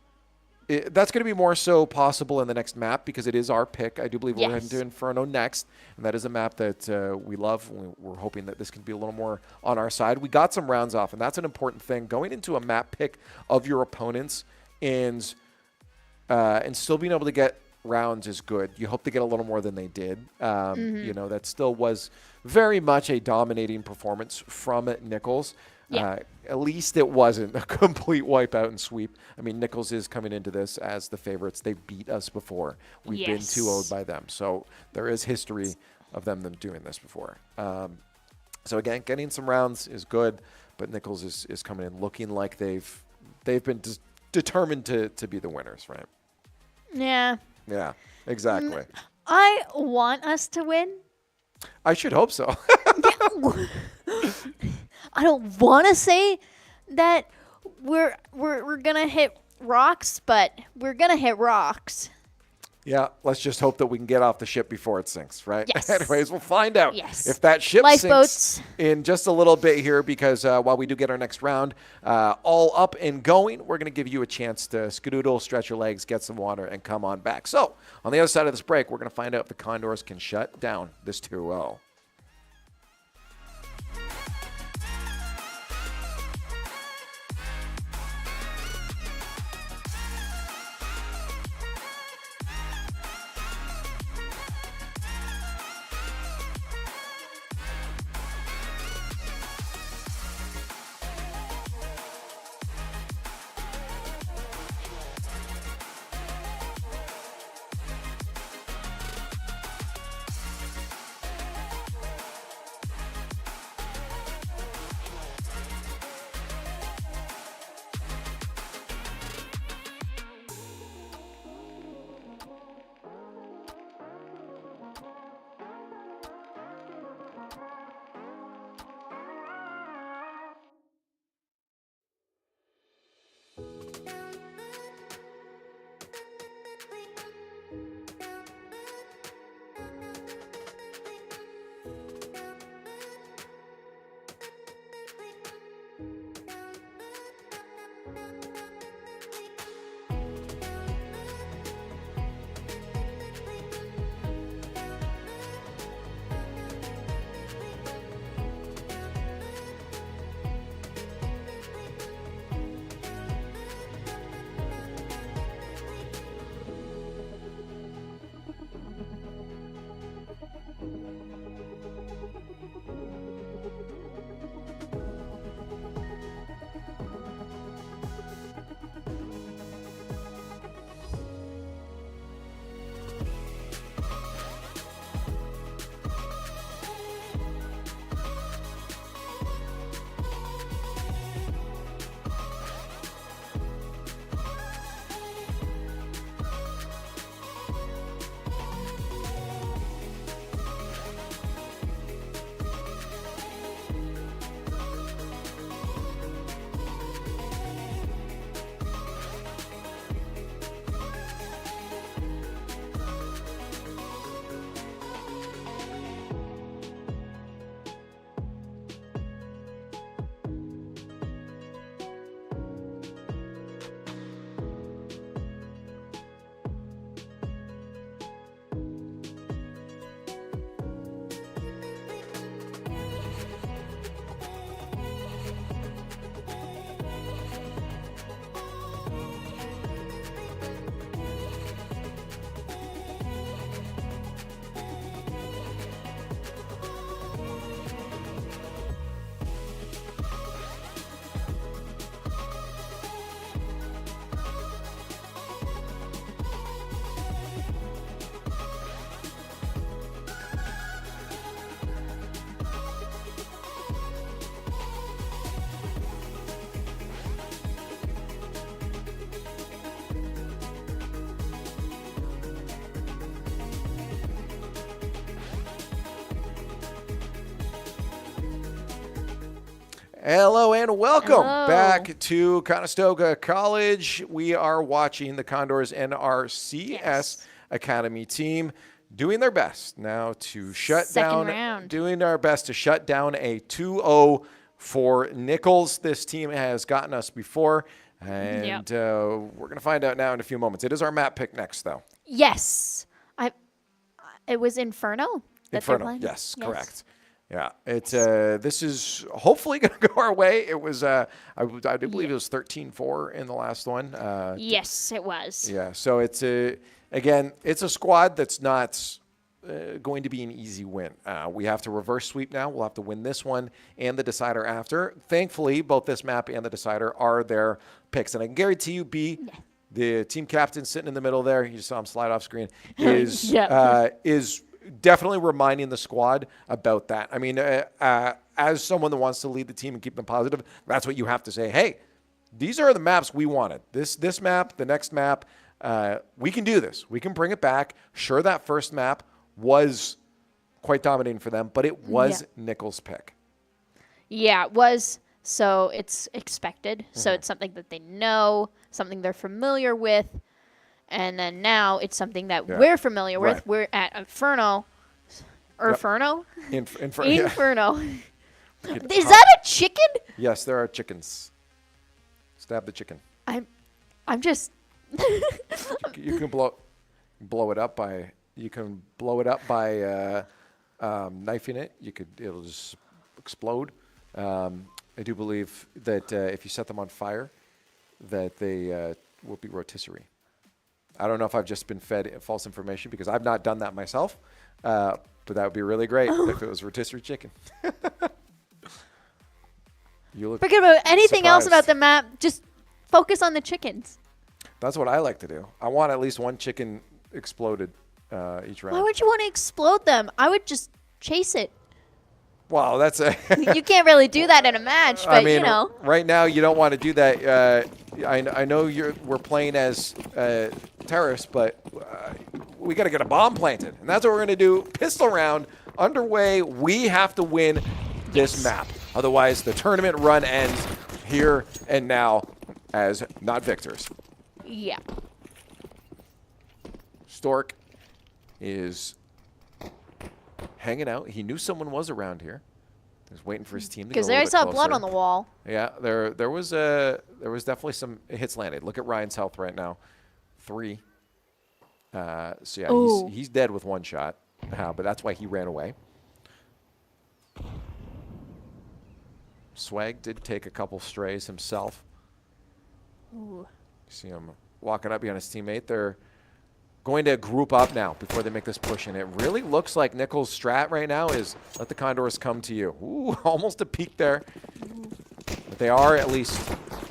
Speaker 8: that's going to be more so possible in the next map because it is our pick. I do believe we're heading to Inferno next, and that is a map that we love. We're hoping that this can be a little more on our side. We got some rounds off, and that's an important thing. Going into a map pick of your opponents and still being able to get rounds is good. You hope to get a little more than they did. You know, that still was very much a dominating performance from Nichols. Yeah. At least it wasn't a complete wipeout and sweep. I mean, Nichols is coming into this as the favorites. They beat us before. We've been 2-0'd by them. So there is history of them doing this before. So again, getting some rounds is good, but Nichols is coming in looking like they've been determined to be the winners, right?
Speaker 9: Yeah.
Speaker 8: Yeah, exactly.
Speaker 9: I want us to win.
Speaker 8: I should hope so.
Speaker 9: I don't want to say that we're gonna hit rocks, but we're gonna hit rocks.
Speaker 8: Yeah, let's just hope that we can get off the ship before it sinks, right?
Speaker 9: Yes.
Speaker 8: Anyways, we'll find out
Speaker 9: Yes.
Speaker 8: if that ship
Speaker 9: Lifeboats.
Speaker 8: sinks in just a little bit here, because while we do get our next round all up and going, we're going to give you a chance to skedoodle, stretch your legs, get some water, and come on back. So on the other side of this break, we're going to find out if the Condors can shut down this 2-0. Hello and welcome back to Conestoga College. We are watching the Condors and our CS Academy team doing their best now to doing our best to shut down a 2-0 for Nichols. This team has gotten us before, and we're going to find out now in a few moments. It is our map pick next, though.
Speaker 9: Yes. It was Inferno?
Speaker 8: Inferno, yes, correct. Yeah, it's this is hopefully going to go our way. It was I do believe it was 13-4 in the last one.
Speaker 9: Yes, it was.
Speaker 8: Yeah, so it's again, it's a squad that's not going to be an easy win. We have to reverse sweep now. We'll have to win this one and the decider after. Thankfully, both this map and the decider are their picks, and I can guarantee you, the team captain sitting in the middle there, you saw him slide off screen, is definitely reminding the squad about that. I mean, as someone that wants to lead the team and keep them positive, that's what you have to say. Hey, these are the maps we wanted. This map, the next map, we can do this. We can bring it back. Sure, that first map was quite dominating for them, but it was Nichols' pick.
Speaker 9: Yeah, it was. So it's expected. So it's something that they know, something they're familiar with. And then now it's something that
Speaker 8: Yeah.
Speaker 9: we're familiar with.
Speaker 8: Right.
Speaker 9: We're at Inferno. Inferno?
Speaker 8: Inferno.
Speaker 9: Inferno.
Speaker 8: Yeah.
Speaker 9: Is that a chicken?
Speaker 8: Yes, there are chickens. Stab the chicken.
Speaker 9: I'm just.
Speaker 8: You can blow it up by. You can blow it up by knifing it. It'll just explode. I do believe that if you set them on fire, that they will be rotisserie. I don't know if I've just been fed false information because I've not done that myself, but that would be really great if it was rotisserie chicken. You look
Speaker 9: Forget about anything else
Speaker 8: surprised.
Speaker 9: about the map. Just focus on the chickens.
Speaker 8: That's what I like to do. I want at least one chicken exploded each round.
Speaker 9: Why would you want to explode them? I would just chase it.
Speaker 8: Wow, that's a.
Speaker 9: You can't really do that in a match, but
Speaker 8: I mean,
Speaker 9: you know.
Speaker 8: right now you don't want to do that. I know we're playing as terrorists, but we got to get a bomb planted, and that's what we're going to do. Pistol round underway. We have to win this map, otherwise the tournament run ends here and now as not victors.
Speaker 9: Yeah.
Speaker 8: Stork is hanging out. He knew someone was around here. He was waiting for his team to get a
Speaker 9: Because
Speaker 8: little
Speaker 9: there I
Speaker 8: bit
Speaker 9: saw
Speaker 8: closer.
Speaker 9: blood on the wall.
Speaker 8: Yeah, there was definitely some hits landed. Look at Ryan's health right now, 3. So yeah,
Speaker 9: Ooh.
Speaker 8: he's dead with 1 shot, but that's why he ran away. Swag did take a couple strays himself.
Speaker 9: Ooh.
Speaker 8: See him walking up behind his teammate. They're going to group up now before they make this push, and it really looks like Nichols' strat right now is let the Condors come to you. Ooh, almost a peek there. But they are at least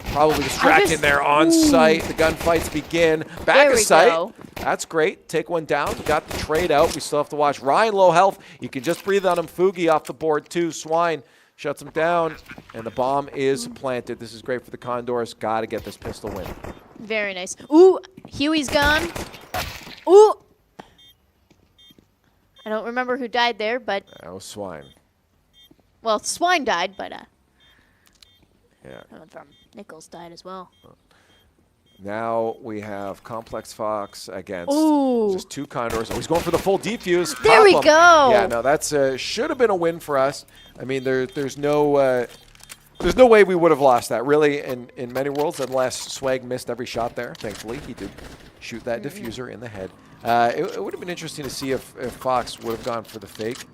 Speaker 8: probably distracting there on site. The gunfights begin. Back of sight.
Speaker 9: Go.
Speaker 8: That's great. Take one down. Got the trade out. We still have to watch Ryan low health. You can just breathe on him. Fugi off the board too. Swine shuts him down, and the bomb is planted. This is great for the Condors. Got to get this pistol win.
Speaker 9: Very nice. Ooh, Huey's gone. Ooh. I don't remember who died there, but
Speaker 8: That was Swine.
Speaker 9: well, Swine died, but
Speaker 8: Yeah.
Speaker 9: Nichols died as well.
Speaker 8: Now we have Complex Fox against
Speaker 9: Ooh.
Speaker 8: just 2 Condors. Oh, he's going for the full defuse.
Speaker 9: There
Speaker 8: Pop
Speaker 9: we
Speaker 8: him.
Speaker 9: go.
Speaker 8: Yeah, no, that's should have been a win for us. I mean, there's no way we would have lost that really in many worlds unless Swag missed every shot there. Thankfully, he did shoot that diffuser in the head. It would have been interesting to see if Fox would have gone for the fake.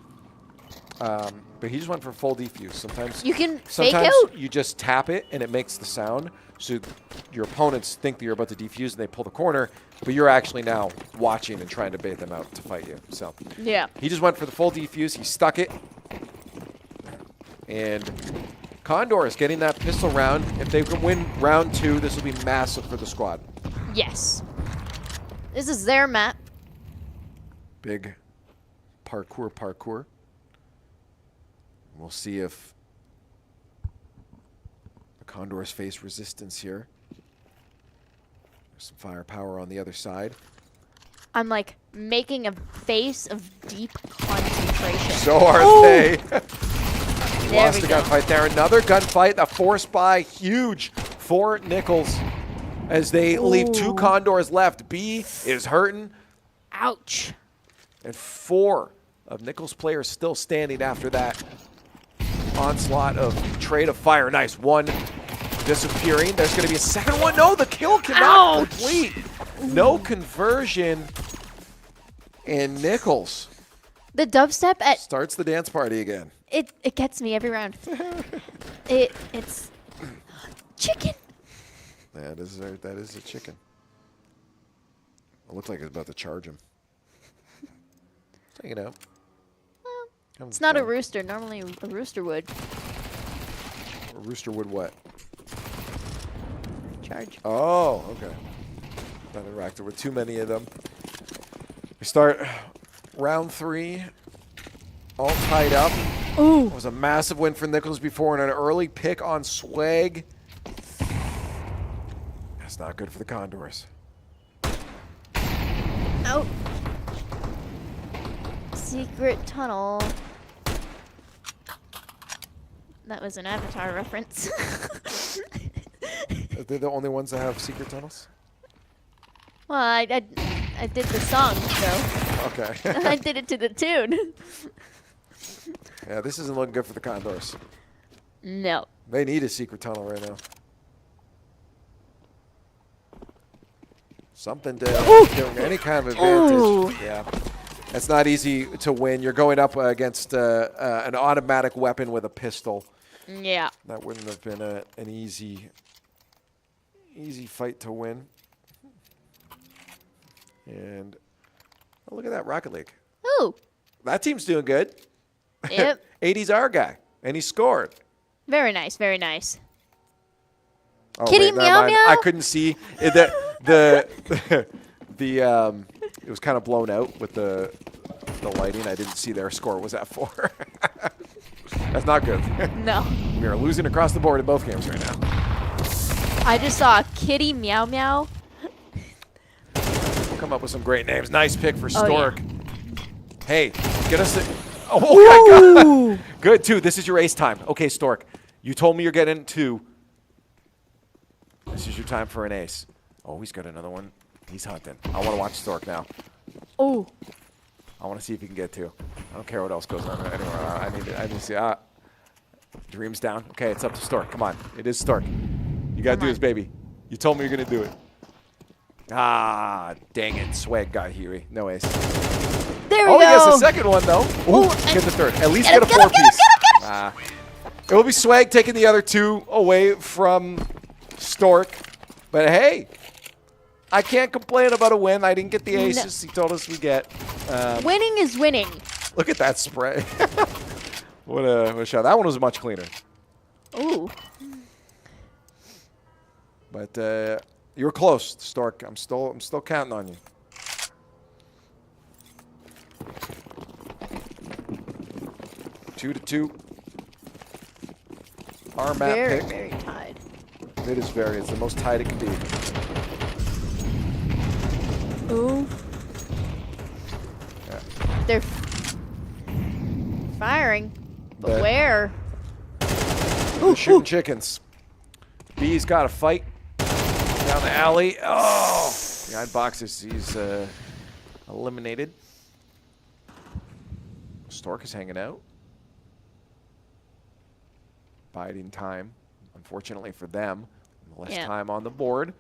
Speaker 8: But he just went for full defuse. Sometimes
Speaker 9: You can fake
Speaker 8: sometimes
Speaker 9: out.
Speaker 8: you just tap it and it makes the sound. So your opponents think that you're about to defuse and they pull the corner, but you're actually now watching and trying to bait them out to fight you. So
Speaker 9: Yeah.
Speaker 8: he just went for the full defuse. He stuck it. And Condors getting that pistol round. If they can win round 2, this will be massive for the squad.
Speaker 9: Yes. This is their map.
Speaker 8: Big parkour. We'll see if the Condors face resistance here. There's some firepower on the other side.
Speaker 9: I'm like making a face of deep concentration.
Speaker 8: So are they.
Speaker 9: There
Speaker 8: Lost
Speaker 9: we
Speaker 8: a
Speaker 9: go.
Speaker 8: gunfight there. Another gunfight, a force buy, huge for Nichols as they leave 2 Condors left. B is hurting,
Speaker 9: Ouch.
Speaker 8: and 4 of Nichols' players still standing after that onslaught of trade of fire. Nice. 1 disappearing. There's going to be a second one. No, the kill cannot complete. No conversion. And Nichols
Speaker 9: The dubstep at
Speaker 8: starts the dance party again.
Speaker 9: it gets me every round. It's chicken.
Speaker 8: That is a chicken. It looks like it's about to charge him. Take it out.
Speaker 9: It's not a rooster. Normally a rooster would
Speaker 8: A rooster would what?
Speaker 9: charge.
Speaker 8: Oh, okay. Not interacted with too many of them. We start round 3. All tied up.
Speaker 9: Ooh.
Speaker 8: It was a massive win for Nichols before and an early pick on Swag. That's not good for the Condors.
Speaker 9: Oh. Secret tunnel. That was an Avatar reference.
Speaker 8: Are they the only ones that have secret tunnels?
Speaker 9: Well, I did the song, so
Speaker 8: Okay.
Speaker 9: I did it to the tune.
Speaker 8: Yeah, this isn't looking good for the Condors.
Speaker 9: No.
Speaker 8: They need a secret tunnel right now. Something to give them any kind of advantage.
Speaker 9: Ooh.
Speaker 8: Yeah. It's not easy to win. You're going up against an automatic weapon with a pistol.
Speaker 9: Yeah.
Speaker 8: That wouldn't have been an easy fight to win. And look at that, Rocket League.
Speaker 9: Ooh.
Speaker 8: That team's doing good.
Speaker 9: Yep.
Speaker 8: 80's our guy, and he scored.
Speaker 9: Very nice. Very nice.
Speaker 8: Oh,
Speaker 9: Kitty
Speaker 8: wait, never
Speaker 9: meow
Speaker 8: mind.
Speaker 9: meow?
Speaker 8: I couldn't see it, it was kind of blown out with the lighting. I didn't see their score was at 4. That's not good.
Speaker 9: No.
Speaker 8: We are losing across the board in both games right now.
Speaker 9: I just saw a kitty meow meow.
Speaker 8: Come up with some great names. Nice pick for
Speaker 9: Oh,
Speaker 8: Stork.
Speaker 9: yeah.
Speaker 8: Hey, get us. Oh my God. Good too. This is your ace time. Okay, Stork. You told me you're getting 2. This is your time for an ace. Oh, he's got another one. He's hunting. I want to watch Stork now.
Speaker 9: Oh.
Speaker 8: I want to see if he can get 2. I don't care what else goes on anywhere. I need to see. Dream's down. Okay, it's up to Stork. Come on. It is Stork. You got to do this, baby. You told me you're going to do it. Ah, dang it. Swag got Huey. No ace.
Speaker 9: There we
Speaker 8: Oh,
Speaker 9: go.
Speaker 8: he gets the second one, though. Ooh, get the third. At least get a 4-piece. It will be Swag taking the other 2 away from Stork. But hey, I can't complain about a win. I didn't get the aces he told us we get.
Speaker 9: Winning is winning.
Speaker 8: Look at that spray. What a shot. That one was much cleaner.
Speaker 9: Ooh.
Speaker 8: But you were close, Stork. I'm still counting on you. Two to 2. Our map
Speaker 9: Very,
Speaker 8: pick.
Speaker 9: very tied.
Speaker 8: It is very. It's the most tight it can be.
Speaker 9: Ooh.
Speaker 8: Yeah.
Speaker 9: They're firing. But
Speaker 8: But-
Speaker 9: where?
Speaker 8: They're shooting chickens. B's got a fight down the alley. Oh! Behind boxes, he's eliminated. Stork is hanging out. Biding time. Unfortunately for them, the less time on the board,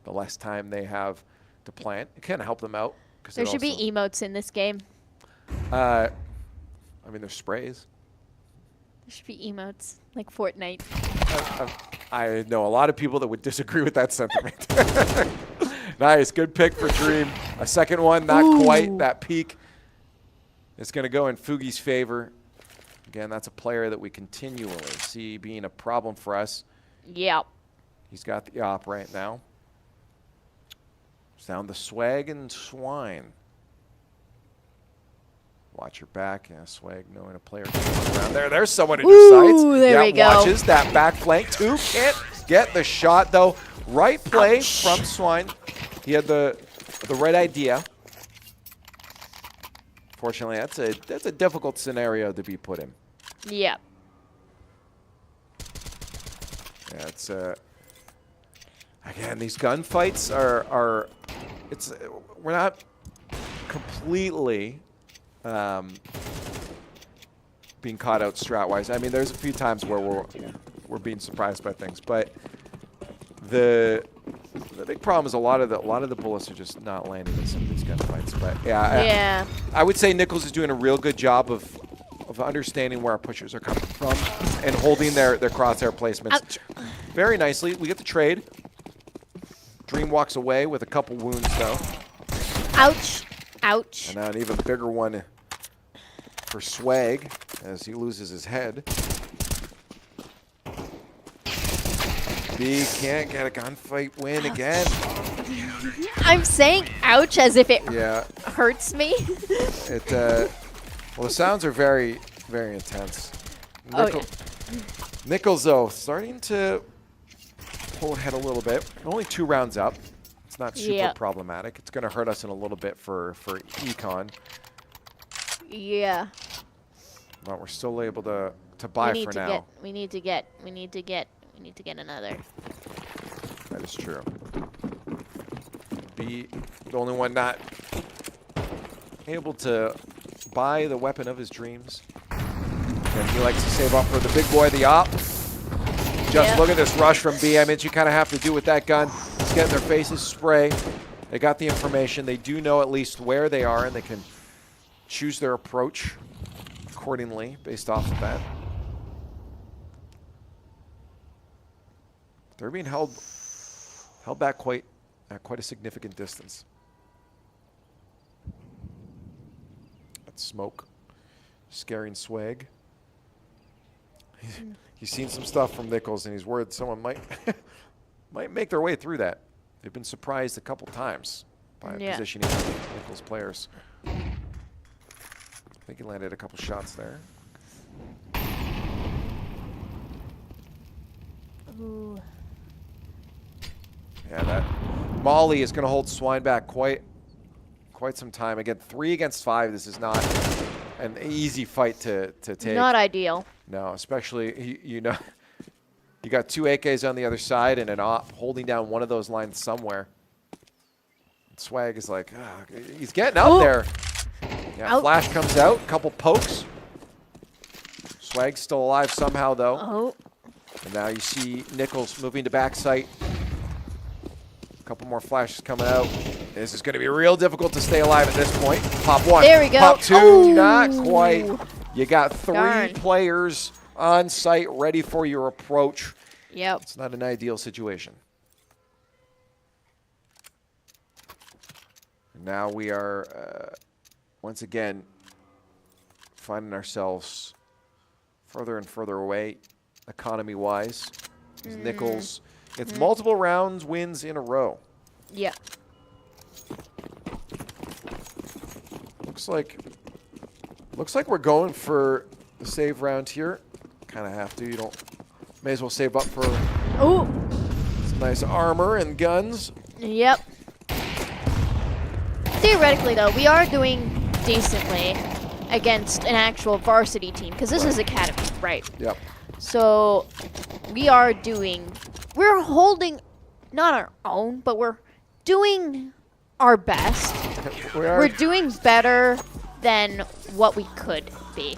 Speaker 8: the less time they have to plant. It can help them out.
Speaker 9: There should be emotes in this game.
Speaker 8: I mean, there's sprays.
Speaker 9: There should be emotes, like Fortnite.
Speaker 8: I know a lot of people that would disagree with that sentiment. Nice, good pick for Dream. A second one, not quite. That peak is going to go in Fugi's favor. Again, that's a player that we continually see being a problem for us.
Speaker 9: Yep.
Speaker 8: He's got the op right now. Sound the Swag and Swine. Watch your back. Yeah, Swag knowing a player around there. There's someone in your sights.
Speaker 9: There we go.
Speaker 8: Watches that back flank too. Can't get the shot though. Right play from Swine. He had the right idea. Fortunately, that's a difficult scenario to be put in.
Speaker 9: Yep.
Speaker 8: Yeah, it's again, these gunfights are we're not completely being caught out strat-wise. I mean, there's a few times where we're being surprised by things, but the big problem is a lot of the bullets are just not landing in some of these gunfights. But yeah, I would say Nichols is doing a real good job of understanding where our pushers are coming from and holding their crosshair placements.
Speaker 9: Ouch.
Speaker 8: Very nicely. We get the trade. Dream walks away with a couple wounds though.
Speaker 9: Ouch. Ouch.
Speaker 8: And now an even bigger one for Swag as he loses his head. B can't get a gunfight win again.
Speaker 9: I'm saying ouch as if it
Speaker 8: Yeah.
Speaker 9: hurts me.
Speaker 8: Well, the sounds are very, very intense.
Speaker 9: Oh, yeah.
Speaker 8: Nichols, though, starting to pull ahead a little bit. Only 2 rounds up. It's not super problematic. It's going to hurt us in a little bit for Econ.
Speaker 9: Yeah.
Speaker 8: But we're still able to buy for now.
Speaker 9: We need to get another.
Speaker 8: That is true. be the only one not able to buy the weapon of his dreams. And he likes to save up for the big boy, the op. Just look at this rush from B. I mean, you kind of have to do with that gun. It's getting their faces spray. They got the information. They do know at least where they are, and they can choose their approach accordingly based off of that. They're being held back at quite a significant distance. That's smoke, scaring Swag. He's seen some stuff from Nichols, and he's worried someone might might make their way through that. They've been surprised a couple times by positioning Nichols players. I think he landed a couple shots there.
Speaker 9: Ooh.
Speaker 8: Yeah, that Molly is going to hold Swine back quite some time. Again, 3 against 5. This is not an easy fight to take.
Speaker 9: Not ideal.
Speaker 8: No, especially, you know, you got 2 AKs on the other side and an op holding down one of those lines somewhere. And Swag is like, he's getting out there. Yeah, flash comes out, couple pokes. Swag's still alive somehow, though. And now you see Nichols moving to backside. A couple more flashes coming out. This is going to be real difficult to stay alive at this point. Pop 1.
Speaker 9: There we go.
Speaker 8: Pop 2. Not quite. You got 3
Speaker 9: Darn.
Speaker 8: players on site ready for your approach.
Speaker 9: Yep.
Speaker 8: It's not an ideal situation. Now we are, once again, finding ourselves further and further away, economy-wise. Nichols gets multiple rounds, wins in a row.
Speaker 9: Yeah.
Speaker 8: Looks like we're going for the save round here. Kind of have to. You don't. May as well save up for some nice armor and guns.
Speaker 9: Yep. Theoretically, though, we are doing decently against an actual varsity team because this is academy, right?
Speaker 8: Yep.
Speaker 9: So we're holding not our own, but we're doing our best. We're doing better than what we could be.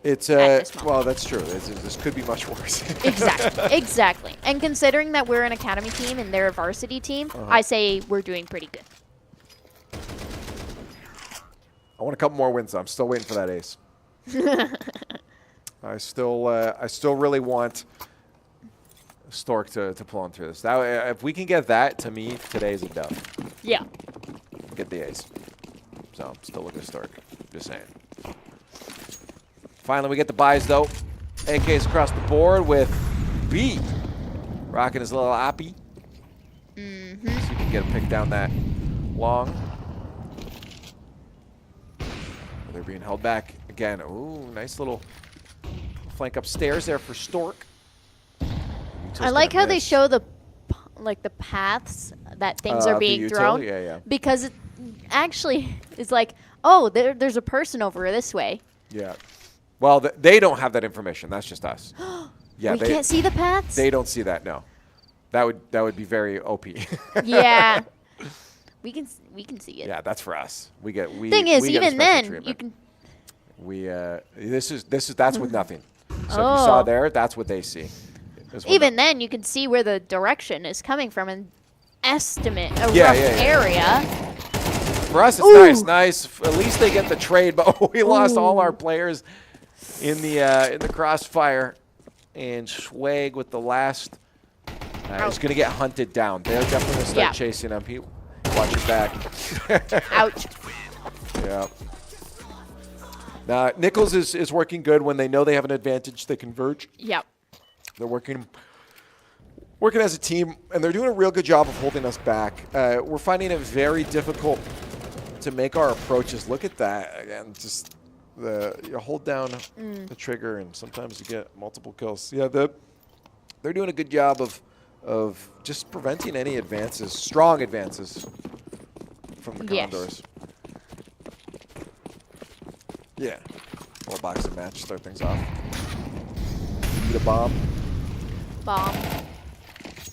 Speaker 8: It's well, that's true. This could be much worse.
Speaker 9: Exactly. And considering that we're an academy team and they're a varsity team, I say we're doing pretty good.
Speaker 8: I want a couple more wins. I'm still waiting for that ace. I still really want Stork to pull on through this. That, if we can get that, to me, today's a dub.
Speaker 9: Yeah.
Speaker 8: Get the ace. So I'm still looking at Stork. Just saying. Finally, we get the buys, though. AKs across the board with B rocking his little appy. So you can get a pick down that long. They're being held back again. Ooh, nice little flank upstairs there for Stork.
Speaker 9: I like how they show the paths that things are being thrown.
Speaker 8: Yeah.
Speaker 9: Because it actually is like, oh, there's a person over this way.
Speaker 8: Yeah. Well, they don't have that information. That's just us. Yeah,
Speaker 9: we can't see the paths?
Speaker 8: They don't see that, no. That would be very OP.
Speaker 9: Yeah. We can see it.
Speaker 8: Yeah, that's for us.
Speaker 9: Thing is, even then, you can.
Speaker 8: That's with nothing. So if you saw there, that's what they see.
Speaker 9: Even then, you can see where the direction is coming from and estimate a rough area.
Speaker 8: For us, it's nice. At least they get the trade, but we lost all our players in the crossfire. And Swag with the last. He's going to get hunted down. They're definitely going to start chasing him. Watch your back.
Speaker 9: Ouch.
Speaker 8: Yeah. Now, Nichols is working good when they know they have an advantage. They converge.
Speaker 9: Yep.
Speaker 8: They're working as a team, and they're doing a real good job of holding us back. We're finding it very difficult to make our approaches. Look at that. Again, just you hold down the trigger, and sometimes you get multiple kills. Yeah, they're doing a good job of just preventing any advances, strong advances from the Condors. Yeah. Little boxing match, start things off. Need a bomb.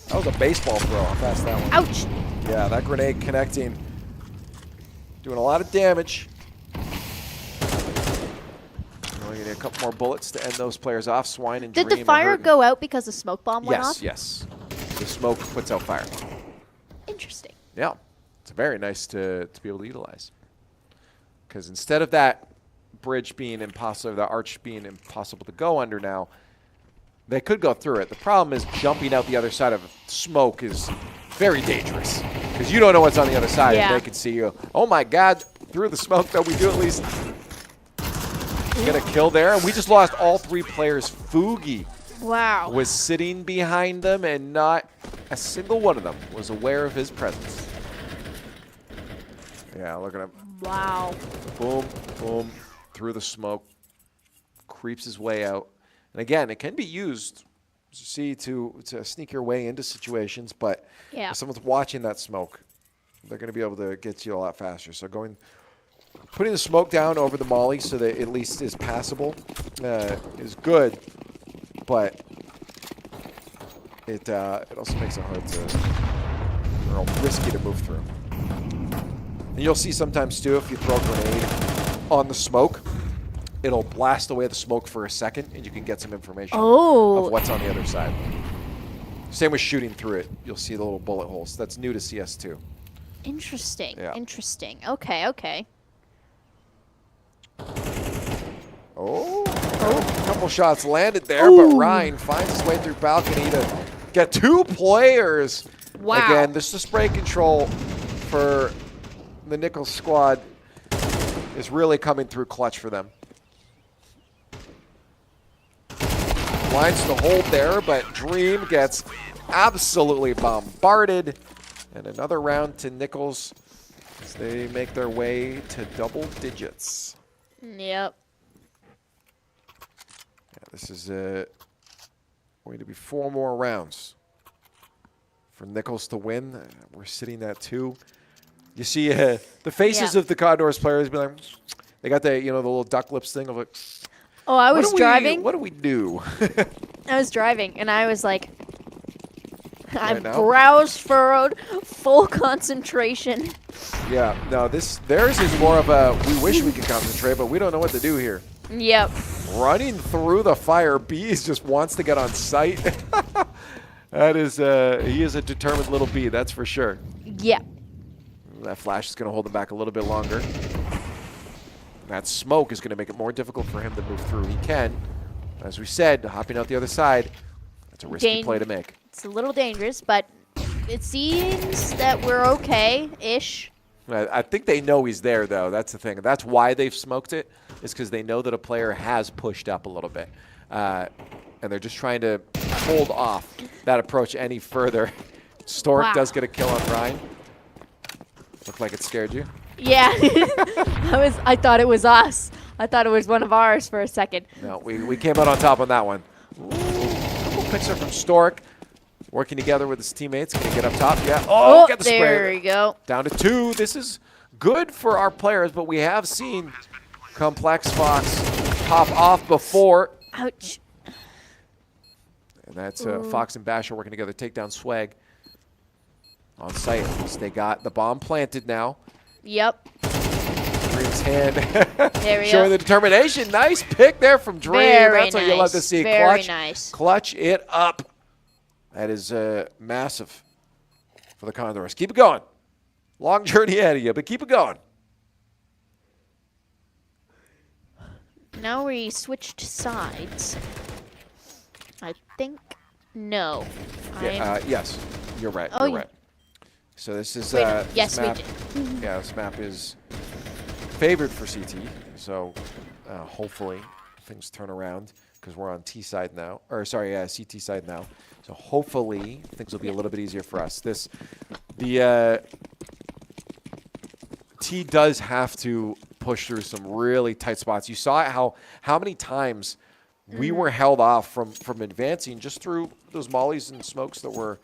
Speaker 8: That was a baseball throw. How fast that one.
Speaker 9: Ouch.
Speaker 8: Yeah, that grenade connecting. Doing a lot of damage. We need a couple more bullets to end those players off. Swine and
Speaker 9: Did
Speaker 8: Dream
Speaker 9: the fire
Speaker 8: are hurting.
Speaker 9: go out because the smoke bomb went off?
Speaker 8: Yes. The smoke puts out fire.
Speaker 9: Interesting.
Speaker 8: Yeah, it's very nice to be able to utilize. Because instead of that bridge being impossible, the arch being impossible to go under now, they could go through it. The problem is jumping out the other side of smoke is very dangerous. Because you don't know what's on the other side, and they can see you. Oh my God, through the smoke though, we do at least get a kill there. And we just lost all 3 players. Fugi was sitting behind them, and not a single one of them was aware of his presence. Yeah, look at him.
Speaker 9: Wow.
Speaker 8: Boom, boom, through the smoke. Creeps his way out. And again, it can be used, as you see, to sneak your way into situations, but if someone's watching that smoke, they're going to be able to get you a lot faster. So putting the smoke down over the molly so that it at least is passable is good, but it also makes it hard or risky to move through. And you'll see sometimes too, if you throw a grenade on the smoke, it'll blast away the smoke for a second, and you can get some information of what's on the other side. Same with shooting through it. You'll see the little bullet holes. That's new to CS2.
Speaker 9: Interesting.
Speaker 8: Yeah.
Speaker 9: Interesting. Okay.
Speaker 8: A couple shots landed there, but Ryan finds his way through balcony to get 2 players.
Speaker 9: Wow.
Speaker 8: Again, the spray control for the Nichols squad is really coming through clutch for them. Lines to hold there, but Dream gets absolutely bombarded. And another round to Nichols as they make their way to double digits.
Speaker 9: Yep.
Speaker 8: Yeah, this is going to be 4 more rounds for Nichols to win. We're sitting at 2. You see the faces of the Condors players be like, they got the the little duck lips thing of like,
Speaker 9: oh, I was driving.
Speaker 8: What do we do?
Speaker 9: I was driving, and I was like, I'm
Speaker 8: now?
Speaker 9: brows furrowed, full concentration.
Speaker 8: Yeah, no, theirs is more of a, we wish we could concentrate, but we don't know what to do here.
Speaker 9: Yep.
Speaker 8: Running through the fire, Bees just wants to get on site. That is, he is a determined little bee, that's for sure.
Speaker 9: Yep.
Speaker 8: That flash is going to hold him back a little bit longer. That smoke is going to make it more difficult for him to move through. He can. As we said, hopping out the other side, that's a risky play to make.
Speaker 9: It's a little dangerous, but it seems that we're okay-ish.
Speaker 8: I think they know he's there, though. That's the thing. That's why they've smoked it, is because they know that a player has pushed up a little bit. And they're just trying to hold off that approach any further. Stork does get a kill on Ryan. Looked like it scared you.
Speaker 9: Yeah. I thought it was us. I thought it was one of ours for a second.
Speaker 8: No, we came out on top on that one. Couple picks are from Stork. Working together with his teammates. Can he get up top? Yeah. Oh, get the spray.
Speaker 9: There we go.
Speaker 8: Down to 2. This is good for our players, but we have seen Complex Fox pop off before.
Speaker 9: Ouch.
Speaker 8: And that's Fox and Basher working together. Take down Swag on site. They got the bomb planted now.
Speaker 9: Yep.
Speaker 8: Dream's hand.
Speaker 9: There we
Speaker 8: Showing
Speaker 9: go.
Speaker 8: the determination. Nice pick there from Dream. That's what you love to see.
Speaker 9: Very
Speaker 8: Clutch,
Speaker 9: nice.
Speaker 8: Clutch it up. That is massive for the Condors. Keep it going. Long journey ahead of you, but keep it going.
Speaker 9: Now we switched sides. I think no.
Speaker 8: Yes, you're right.
Speaker 9: Oh,
Speaker 8: you're right. So this is
Speaker 9: yes,
Speaker 8: this map,
Speaker 9: we did.
Speaker 8: Yeah, this map is favored for CT. So hopefully things turn around because we're on T side now, or sorry, CT side now. So hopefully things will be a little bit easier for us. The T does have to push through some really tight spots. You saw how many times we were held off from advancing just through those mollies and smokes that were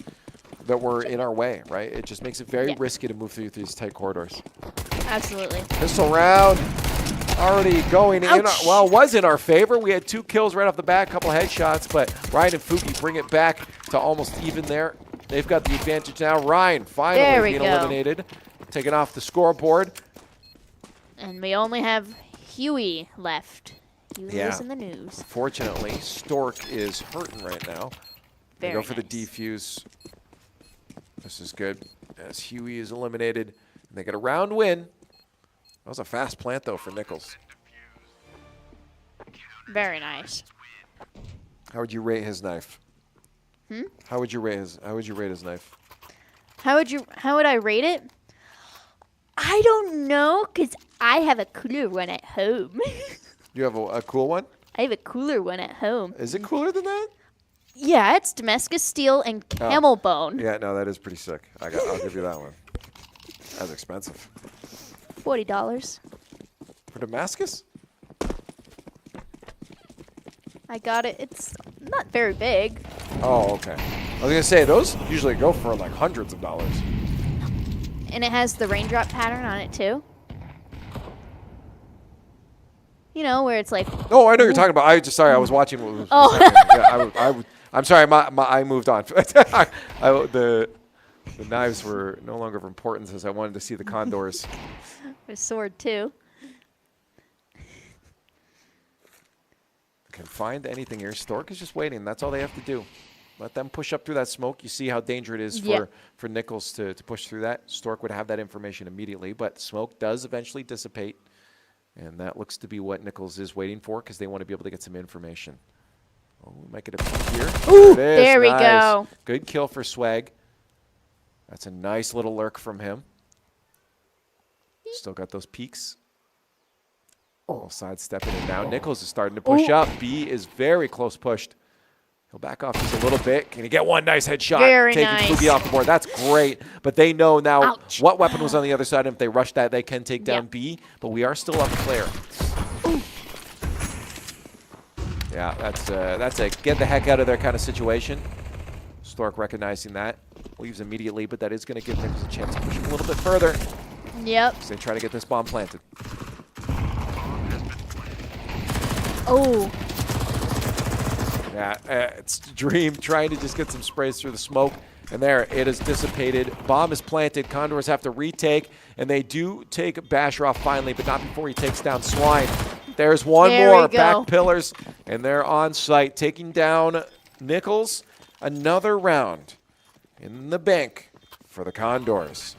Speaker 8: in our way, right? It just makes it very risky to move through these tight corridors.
Speaker 9: Absolutely.
Speaker 8: Pistol round already going in. Well, it was in our favor. We had 2 kills right off the bat, a couple headshots, but Ryan and Fuki bring it back to almost even there. They've got the advantage now. Ryan
Speaker 9: There
Speaker 8: finally
Speaker 9: we
Speaker 8: being
Speaker 9: go.
Speaker 8: eliminated, taken off the scoreboard.
Speaker 9: And we only have Huey left. Huey
Speaker 8: Yeah.
Speaker 9: was in the news.
Speaker 8: Fortunately, Stork is hurting right now. They
Speaker 9: Very
Speaker 8: go for the
Speaker 9: nice.
Speaker 8: defuse. This is good as Huey is eliminated. And they get a round win. That was a fast plant, though, for Nichols.
Speaker 9: Very nice.
Speaker 8: How would you rate his knife?
Speaker 9: Hmm?
Speaker 8: How would you rate his knife?
Speaker 9: How would I rate it? I don't know, because I have a cooler one at home.
Speaker 8: You have a cool one?
Speaker 9: I have a cooler one at home.
Speaker 8: Is it cooler than that?
Speaker 9: Yeah, it's Damascus steel and camel bone.
Speaker 8: Yeah, no, that is pretty sick. I'll give you that one. That's expensive.
Speaker 9: $40.
Speaker 8: For Damascus?
Speaker 9: I got it. It's not very big.
Speaker 8: Oh, okay. I was going to say, those usually go for like hundreds of dollars.
Speaker 9: And it has the raindrop pattern on it, too. You know, where it's like...
Speaker 8: Oh, I know you're talking about. I was watching what was happening. Yeah, I'm sorry, I moved on. The knives were no longer of importance as I wanted to see the Condors.
Speaker 9: A sword, too.
Speaker 8: Can find anything here. Stork is just waiting. That's all they have to do. Let them push up through that smoke. You see how dangerous it is for Nichols to push through that. Stork would have that information immediately, but smoke does eventually dissipate. And that looks to be what Nichols is waiting for because they want to be able to get some information. Oh, we might get a peek here.
Speaker 9: Ooh,
Speaker 8: there it is.
Speaker 9: there we
Speaker 8: Nice.
Speaker 9: go.
Speaker 8: Good kill for Swag. That's a nice little lurk from him. Still got those peaks. Oh, sidestepping it now. Nichols is starting to push up. B is very close pushed. He'll back off just a little bit. Can he get one nice headshot?
Speaker 9: Very
Speaker 8: taking
Speaker 9: nice.
Speaker 8: Fubi off the board. That's great. But they know now
Speaker 9: Ouch.
Speaker 8: what weapon was on the other side. And if they rush that, they can take down
Speaker 9: Yep.
Speaker 8: B. But we are still up player.
Speaker 9: Ooh.
Speaker 8: Yeah, that's a get the heck out of there kind of situation. Stork recognizing that. Leaves immediately, but that is going to give Nichols a chance to push him a little bit further.
Speaker 9: Yep.
Speaker 8: As they try to get this bomb planted.
Speaker 9: Oh.
Speaker 8: Yeah, it's Dream trying to just get some sprays through the smoke. And there, it is dissipated. Bomb is planted. Condors have to retake. And they do take Basharoff finally, but not before he takes down Swine. There's one
Speaker 9: There
Speaker 8: more.
Speaker 9: we go.
Speaker 8: Back pillars. And they're on site, taking down Nichols. Another round in the bank for the Condors.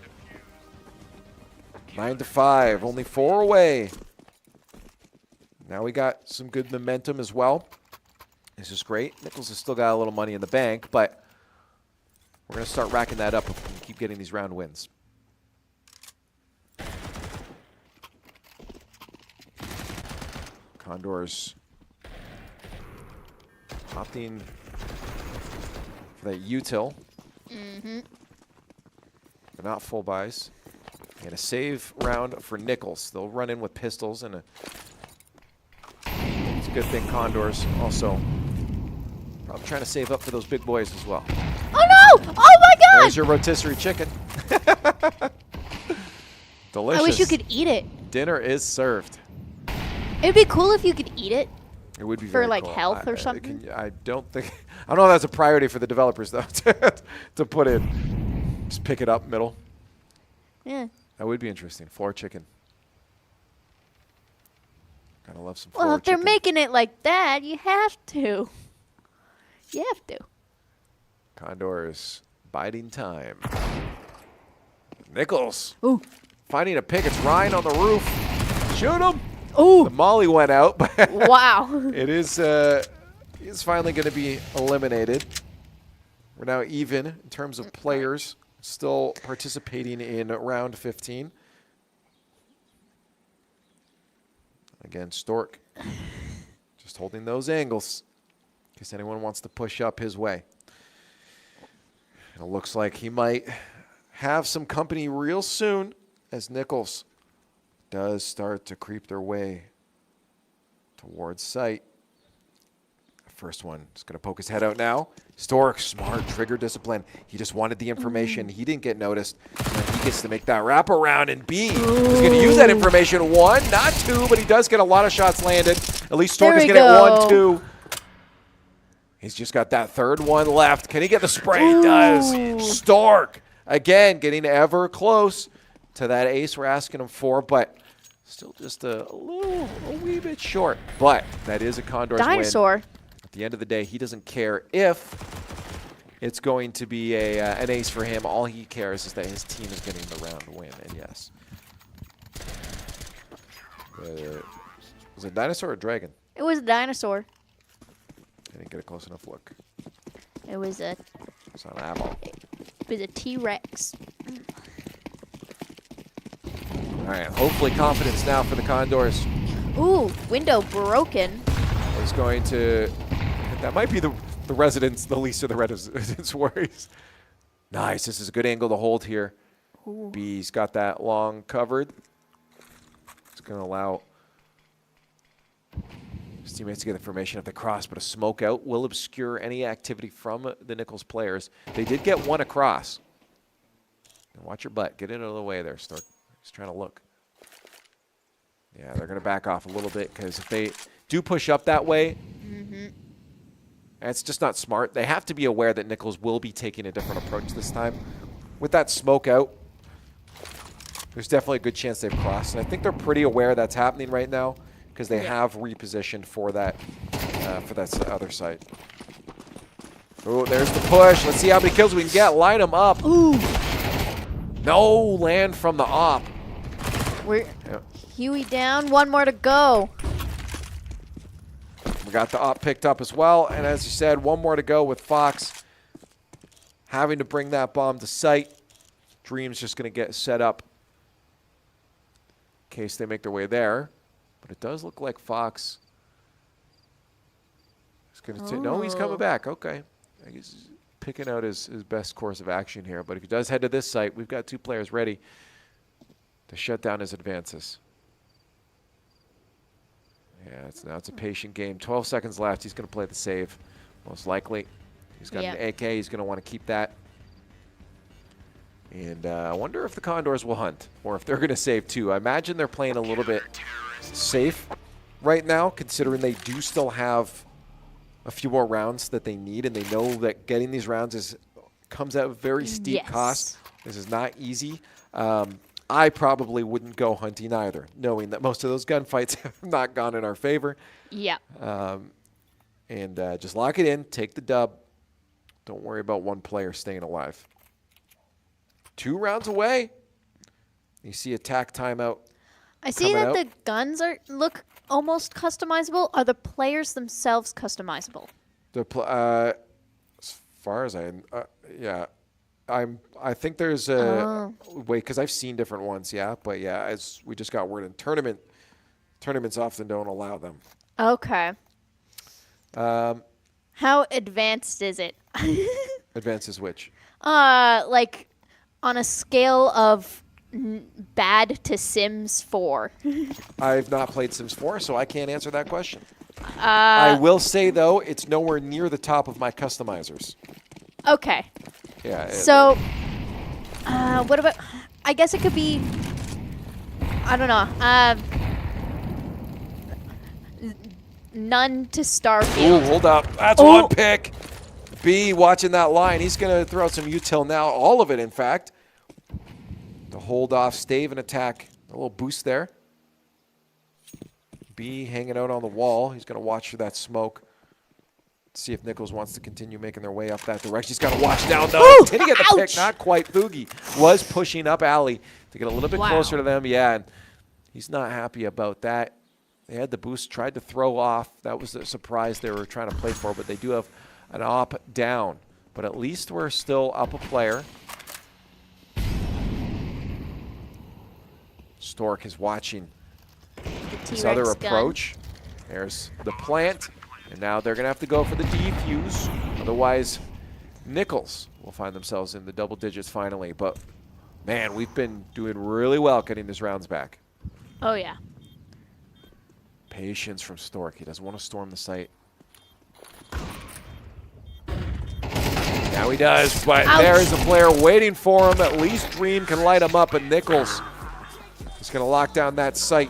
Speaker 8: 9-5, only 4 away. Now we got some good momentum as well. This is great. Nichols has still got a little money in the bank, but we're going to start racking that up if we can keep getting these round wins. Condors opting for that util. They're not full buys. And a save round for Nichols. They'll run in with pistols and it's a good thing Condors also probably trying to save up for those big boys as well.
Speaker 9: Oh, no! Oh, my God!
Speaker 8: There's your rotisserie chicken. Delicious.
Speaker 9: I wish you could eat it.
Speaker 8: Dinner is served.
Speaker 9: It'd be cool if you could eat it.
Speaker 8: It would be
Speaker 9: For,
Speaker 8: very
Speaker 9: like,
Speaker 8: cool.
Speaker 9: health or something?
Speaker 8: I don't know if that's a priority for the developers, though, to put in. Just pick it up middle.
Speaker 9: Yeah.
Speaker 8: That would be interesting. Floor chicken. Gotta love some floor
Speaker 9: Well, if they're
Speaker 8: chicken.
Speaker 9: making it like that, you have to. You have to.
Speaker 8: Condors biding time. Nichols.
Speaker 9: Ooh.
Speaker 8: Finding a pick. It's Ryan on the roof. Shoot him.
Speaker 9: Ooh.
Speaker 8: The molly went out, but
Speaker 9: Wow.
Speaker 8: it is he's finally going to be eliminated. We're now even in terms of players still participating in round 15. Again, Stork just holding those angles in case anyone wants to push up his way. It looks like he might have some company real soon as Nichols does start to creep their way towards sight. First one is going to poke his head out now. Stork, smart, trigger discipline. He just wanted the information. He didn't get noticed. And then he gets to make that wraparound, and B is going to use that information. 1, not 2, but he does get a lot of shots landed. At least Stork
Speaker 9: There
Speaker 8: is
Speaker 9: we
Speaker 8: going to
Speaker 9: go.
Speaker 8: get 1, 2. He's just got that third one left. Can he get the spray? He does. Stork, again, getting ever close to that ace we're asking him for, but still just a wee bit short. But that is a Condors
Speaker 9: Dinosaur.
Speaker 8: win. At the end of the day, he doesn't care if it's going to be an ace for him. All he cares is that his team is getting the round win, and yes. Was it a dinosaur or a dragon?
Speaker 9: It was a dinosaur.
Speaker 8: I didn't get a close enough look.
Speaker 9: It was a
Speaker 8: It's not an eyeball.
Speaker 9: T-Rex.
Speaker 8: All right, hopefully confidence now for the Condors.
Speaker 9: Ooh, window broken.
Speaker 8: Is going to, that might be the residents, the least of the residents' worries. Nice, this is a good angle to hold here.
Speaker 9: Ooh.
Speaker 8: B's got that long covered. It's going to allow his teammates to get information if they cross, but a smoke out will obscure any activity from the Nichols players. They did get one across. And watch your butt. Get it out of the way there, Stork. He's trying to look. Yeah, they're going to back off a little bit because if they do push up that way, it's just not smart. They have to be aware that Nichols will be taking a different approach this time. With that smoke out, there's definitely a good chance they've crossed. And I think they're pretty aware that's happening right now because they have repositioned for that other side. Oh, there's the push. Let's see how many kills we can get. Line them up.
Speaker 9: Ooh.
Speaker 8: No land from the op.
Speaker 9: We're Huey down. One more to go.
Speaker 8: We got the op picked up as well. And as you said, one more to go with Fox having to bring that bomb to site. Dream's just going to get set up in case they make their way there. But it does look like Fox is going to no, he's coming back. Okay. He's picking out his best course of action here. But if he does head to this site, we've got two players ready to shut down his advances. Yeah, now it's a patient game. 12 seconds left. He's going to play the save, most likely. He's got an AK. He's going to want to keep that. And I wonder if the Condors will hunt or if they're going to save too. I imagine they're playing a little bit safe right now, considering they do still have a few more rounds that they need, and they know that getting these rounds comes at a very steep cost. This is not easy. I probably wouldn't go hunting either, knowing that most of those gunfights have not gone in our favor.
Speaker 9: Yeah.
Speaker 8: And just lock it in, take the dub. Don't worry about one player staying alive. 2 rounds away. You see attack timeout.
Speaker 9: I see that the guns look almost customizable. Are the players themselves customizable?
Speaker 8: As far as I think there's a way, because I've seen different ones, but as we just got word in tournaments often don't allow them.
Speaker 9: Okay. How advanced is it?
Speaker 8: Advanced is which?
Speaker 9: Like on a scale of bad to Sims 4.
Speaker 8: I've not played Sims 4, so I can't answer that question. I will say, though, it's nowhere near the top of my customizers.
Speaker 9: Okay.
Speaker 8: Yeah.
Speaker 9: So, what about, I guess it could be, I don't know, none to Starfield.
Speaker 8: Ooh, hold up. That's one pick. B watching that line. He's going to throw out some util now. All of it, in fact. To hold off stave and attack. A little boost there. B hanging out on the wall. He's going to watch for that smoke. See if Nichols wants to continue making their way up that direction. He's got to watch down, though. Did he get the pick? Not quite. Fugi was pushing up Alley to get a little bit closer to them. Yeah, and he's not happy about that. They had the boost, tried to throw off. That was the surprise they were trying to play for, but they do have an op down. But at least we're still up a player. Stork is watching this other approach. There's the plant. And now they're going to have to go for the defuse. Otherwise, Nichols will find themselves in the double digits finally. But, man, we've been doing really well getting these rounds back.
Speaker 9: Oh, yeah.
Speaker 8: Patience from Stork. He doesn't want to storm the site. Now he does, but there is a player waiting for him. At least Dream can light him up, and Nichols is going to lock down that site.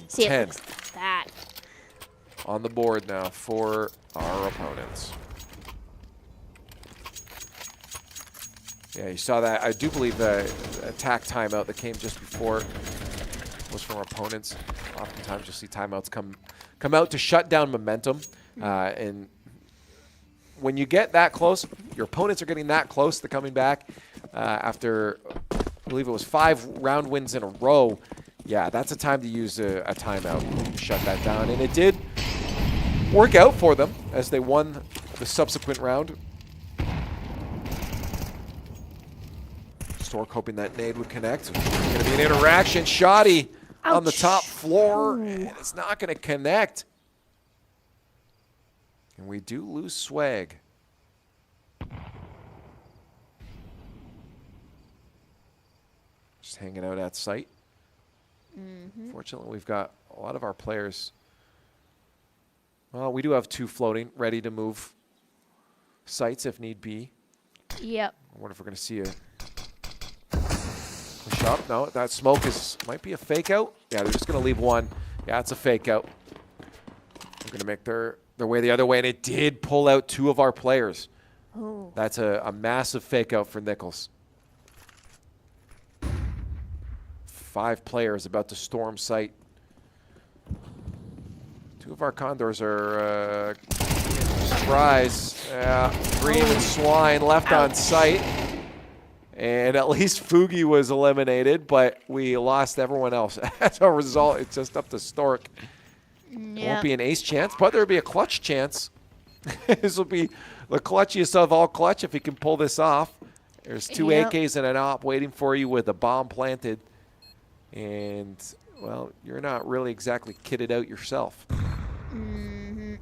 Speaker 9: See, 10. That.
Speaker 8: On the board now for our opponents. Yeah, you saw that. I do believe the attack timeout that came just before was from opponents. Oftentimes you'll see timeouts come out to shut down momentum. And when you get that close, your opponents are getting that close to coming back after, I believe it was 5 round wins in a row. Yeah, that's a time to use a timeout, shut that down. And it did work out for them as they won the subsequent round. Stork hoping that nade would connect. It's going to be an interaction. Shoddy on the top floor. And it's not going to connect. And we do lose swag. Just hanging out at site. Fortunately, we've got a lot of our players. Well, we do have 2 floating, ready to move sites if need be.
Speaker 9: Yep.
Speaker 8: I wonder if we're going to see a shot. No, that smoke might be a fake out. Yeah, they're just going to leave 1. Yeah, it's a fake out. They're going to make their way the other way, and it did pull out 2 of our players.
Speaker 9: Oh.
Speaker 8: That's a massive fake out for Nichols. 5 players about to storm site. 2 of our Condors are tries. Dream and Swine left on site. And at least Fugi was eliminated, but we lost everyone else. As a result, it's just up to Stork. It won't be an ace chance, but there will be a clutch chance. This will be the clutchiest of all clutch if he can pull this off. There's 2 AKs and an op waiting for you with a bomb planted. And, well, you're not really exactly kitted out yourself. He's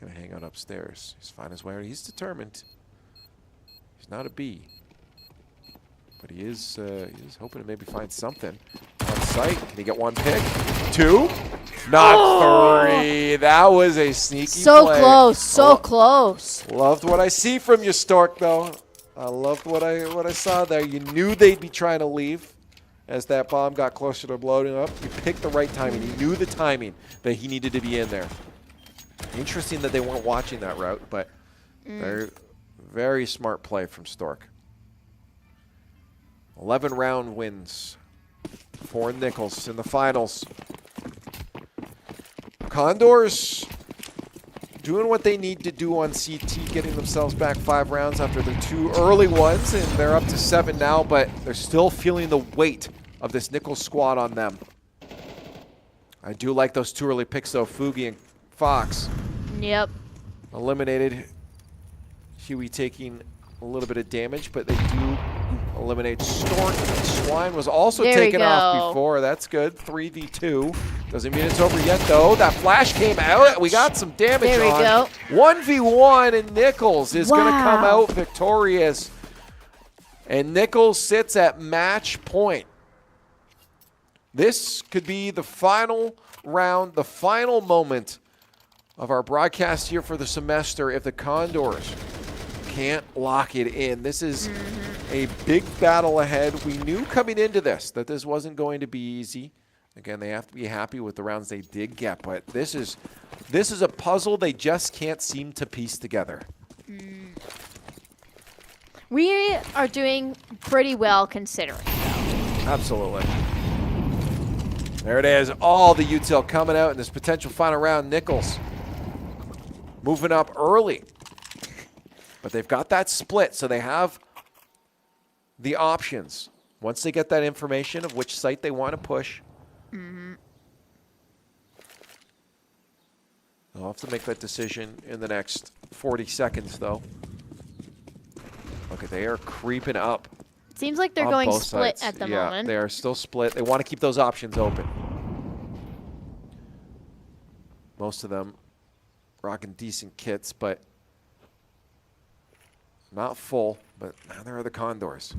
Speaker 8: going to hang out upstairs. He's find his way out. He's determined. He's not a B. But he is hoping to maybe find something on site. Can he get 1 pick? 2? Not 3. That was a sneaky play.
Speaker 9: Close, so close.
Speaker 8: Loved what I see from you, Stork, though. I loved what I saw there. You knew they'd be trying to leave as that bomb got closer to blowing up. You picked the right timing. You knew the timing that he needed to be in there. Interesting that they weren't watching that route, but very smart play from Stork. 11 round wins for Nichols in the finals. Condors doing what they need to do on CT, getting themselves back 5 rounds after their 2 early ones, and they're up to 7 now, but they're still feeling the weight of this Nichols squad on them. I do like those 2 early picks, though. Fugi and Fox.
Speaker 9: Yep.
Speaker 8: Eliminated. Huey taking a little bit of damage, but they do eliminate Stork. Swine was also taken off before. That's good. 3v2. Doesn't mean it's over yet, though. That flash came out. We got some damage on.
Speaker 9: There we go.
Speaker 8: 1v1, and Nichols is going to come out victorious. And Nichols sits at match point. This could be the final round, the final moment of our broadcast here for the semester if the Condors can't lock it in. This is a big battle ahead. We knew coming into this that this wasn't going to be easy. Again, they have to be happy with the rounds they did get, but this is a puzzle they just can't seem to piece together.
Speaker 9: We are doing pretty well considering.
Speaker 8: Absolutely. There it is. All the util coming out in this potential final round. Nichols moving up early. But they've got that split, so they have the options. Once they get that information of which site they want to push, they'll have to make that decision in the next 40 seconds, though. Okay, they are creeping up.
Speaker 9: Seems like they're going split at the moment.
Speaker 8: They are still split. They want to keep those options open. Most of them rocking decent kits, but not full. But now there are the Condors.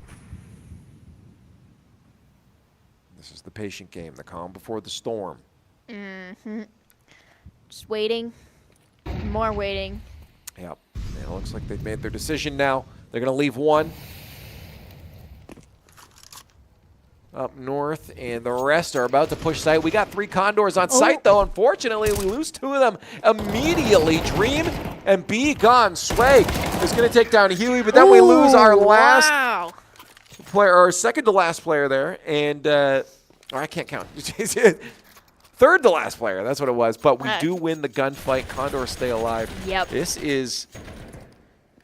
Speaker 8: This is the patient game, the calm before the storm.
Speaker 9: Just waiting. More waiting.
Speaker 8: Yep. It looks like they've made their decision now. They're going to leave 1. up north, and the rest are about to push site. We got 3 Condors on site, though. Unfortunately, we lose 2 of them immediately. Dream and B gone. Swag is going to take down Huey, but then we lose our last player, or second to last player there, and I can't count. Third to last player, that's what it was. But we do win the gunfight. Condors stay alive.
Speaker 9: Yep.
Speaker 8: This is...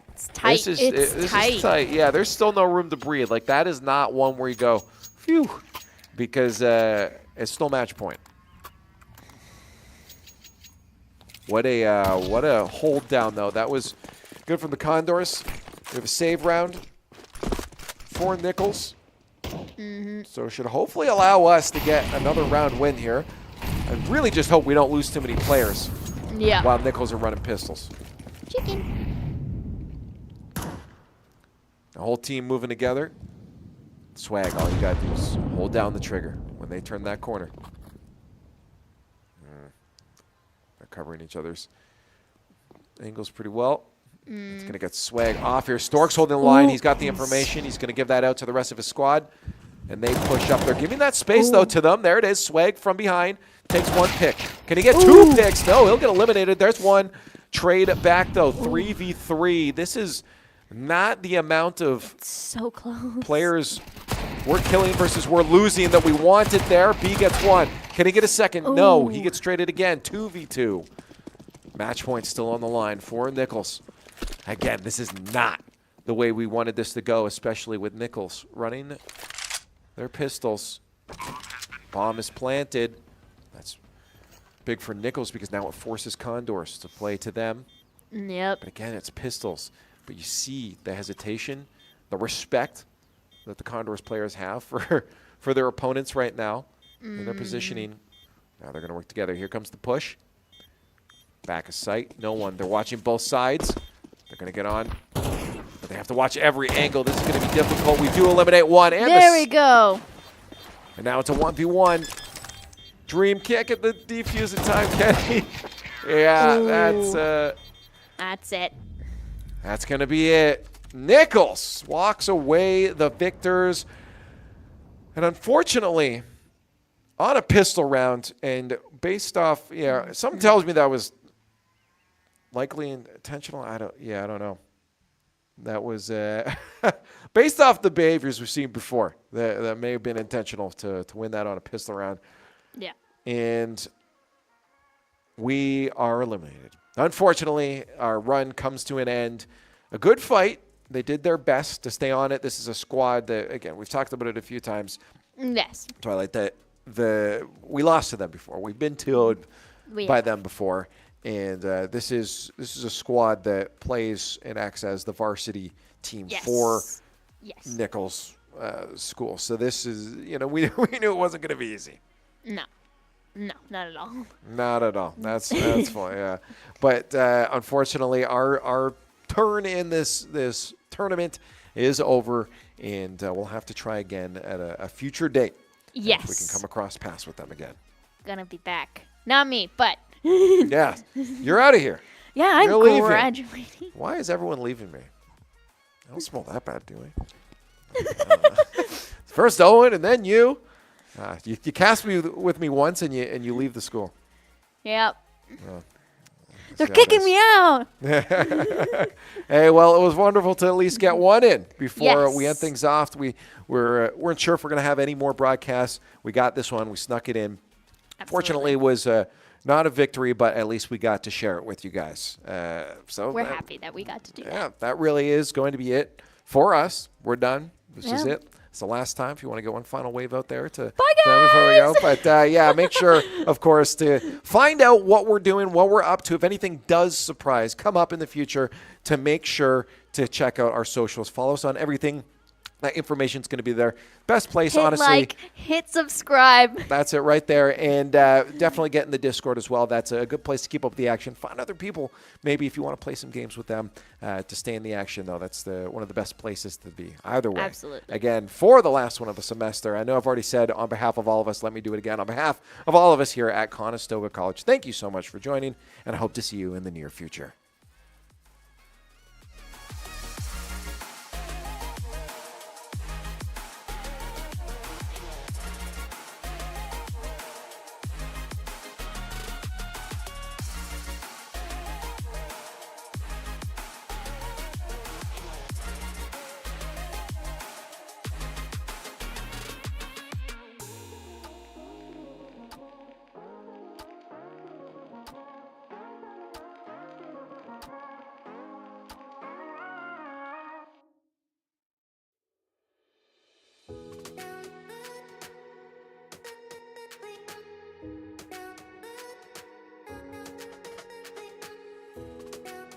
Speaker 9: It's tight.
Speaker 8: This is tight. Yeah, there's still no room to breathe. Like, that is not one where you go, phew, because it's still match point. What a hold down, though. That was good from the Condors. We have a save round for Nichols. So it should hopefully allow us to get another round win here. I really just hope we don't lose too many players while Nichols are running pistols.
Speaker 9: Chicken.
Speaker 8: The whole team moving together. Swag, all you got to do is hold down the trigger when they turn that corner. They're covering each other's angles pretty well. It's going to get Swag off here. Stork's holding the line. He's got the information. He's going to give that out to the rest of his squad. And they push up. They're giving that space, though, to them. There it is. Swag from behind. Takes 1 pick. Can he get 2 picks? No, he'll get eliminated. There's 1. Trade back, though. 3v3. This is not the amount of
Speaker 9: so close
Speaker 8: players we're killing versus we're losing that we wanted there. B gets 1. Can he get a second? No. He gets traded again. 2v2. Match point still on the line for Nichols. Again, this is not the way we wanted this to go, especially with Nichols running their pistols. Bomb is planted. That's big for Nichols because now it forces Condors to play to them.
Speaker 9: Yep.
Speaker 8: But again, it's pistols. But you see the hesitation, the respect that the Condors players have for their opponents right now in their positioning. Now they're going to work together. Here comes the push. Back of sight. No one. They're watching both sides. They're going to get on. But they have to watch every angle. This is going to be difficult. We do eliminate 1. And
Speaker 9: there we go.
Speaker 8: And now it's a 1v1. Dream kick at the defusing time, Kenny. Yeah,
Speaker 9: that's it.
Speaker 8: That's going to be it. Nichols walks away the victors. And unfortunately, on a pistol round, and based off, something tells me that was likely intentional. I don't know. That was based off the behaviors we've seen before. That may have been intentional to win that on a pistol round.
Speaker 9: Yeah.
Speaker 8: And we are eliminated. Unfortunately, our run comes to an end. A good fight. They did their best to stay on it. This is a squad that, again, we've talked about it a few times.
Speaker 9: Yes.
Speaker 8: Twilight, we lost to them before. We've been TO'd by them before. And this is a squad that plays and acts as the varsity team for Nichols school. So this is, we knew it wasn't going to be easy.
Speaker 9: No, not at all.
Speaker 8: Not at all. That's fine. Yeah, but unfortunately, our turn in this tournament is over, and we'll have to try again at a future date.
Speaker 9: Yes,
Speaker 8: if we can come across paths with them again.
Speaker 9: Gonna be back. Not me, but
Speaker 8: yeah, you're out of here.
Speaker 9: Yeah, I'm graduating.
Speaker 8: Why is everyone leaving me? I don't smell that bad, do I? First Owen, and then you. You cast me with me once, and you leave the school.
Speaker 9: Yep. They're kicking me out.
Speaker 8: Hey, well, it was wonderful to at least get 1 in before we end things off. We weren't sure if we're going to have any more broadcasts. We got this one. We snuck it in.
Speaker 9: Absolutely.
Speaker 8: Fortunately, it was not a victory, but at least we got to share it with you guys. So
Speaker 9: we're happy that we got to do that.
Speaker 8: Yeah, that really is going to be it for us. We're done. This is it. It's the last time. If you want to get one final wave out there to
Speaker 9: bye guys!
Speaker 8: Before we go. But make sure, of course, to find out what we're doing, what we're up to. If anything does come up in the future, to make sure to check out our socials. Follow us on everything. That information is going to be there. Best place, honestly.
Speaker 9: Hit subscribe.
Speaker 8: That's it right there. And definitely get in the Discord as well. That's a good place to keep up with the action. Find other people, maybe if you want to play some games with them to stay in the action, though. That's one of the best places to be. Either way.
Speaker 9: Absolutely.
Speaker 8: Again, for the last one of the semester, I know I've already said on behalf of all of us, let me do it again. On behalf of all of us here at Conestoga College, thank you so much for joining, and I hope to see you in the near future.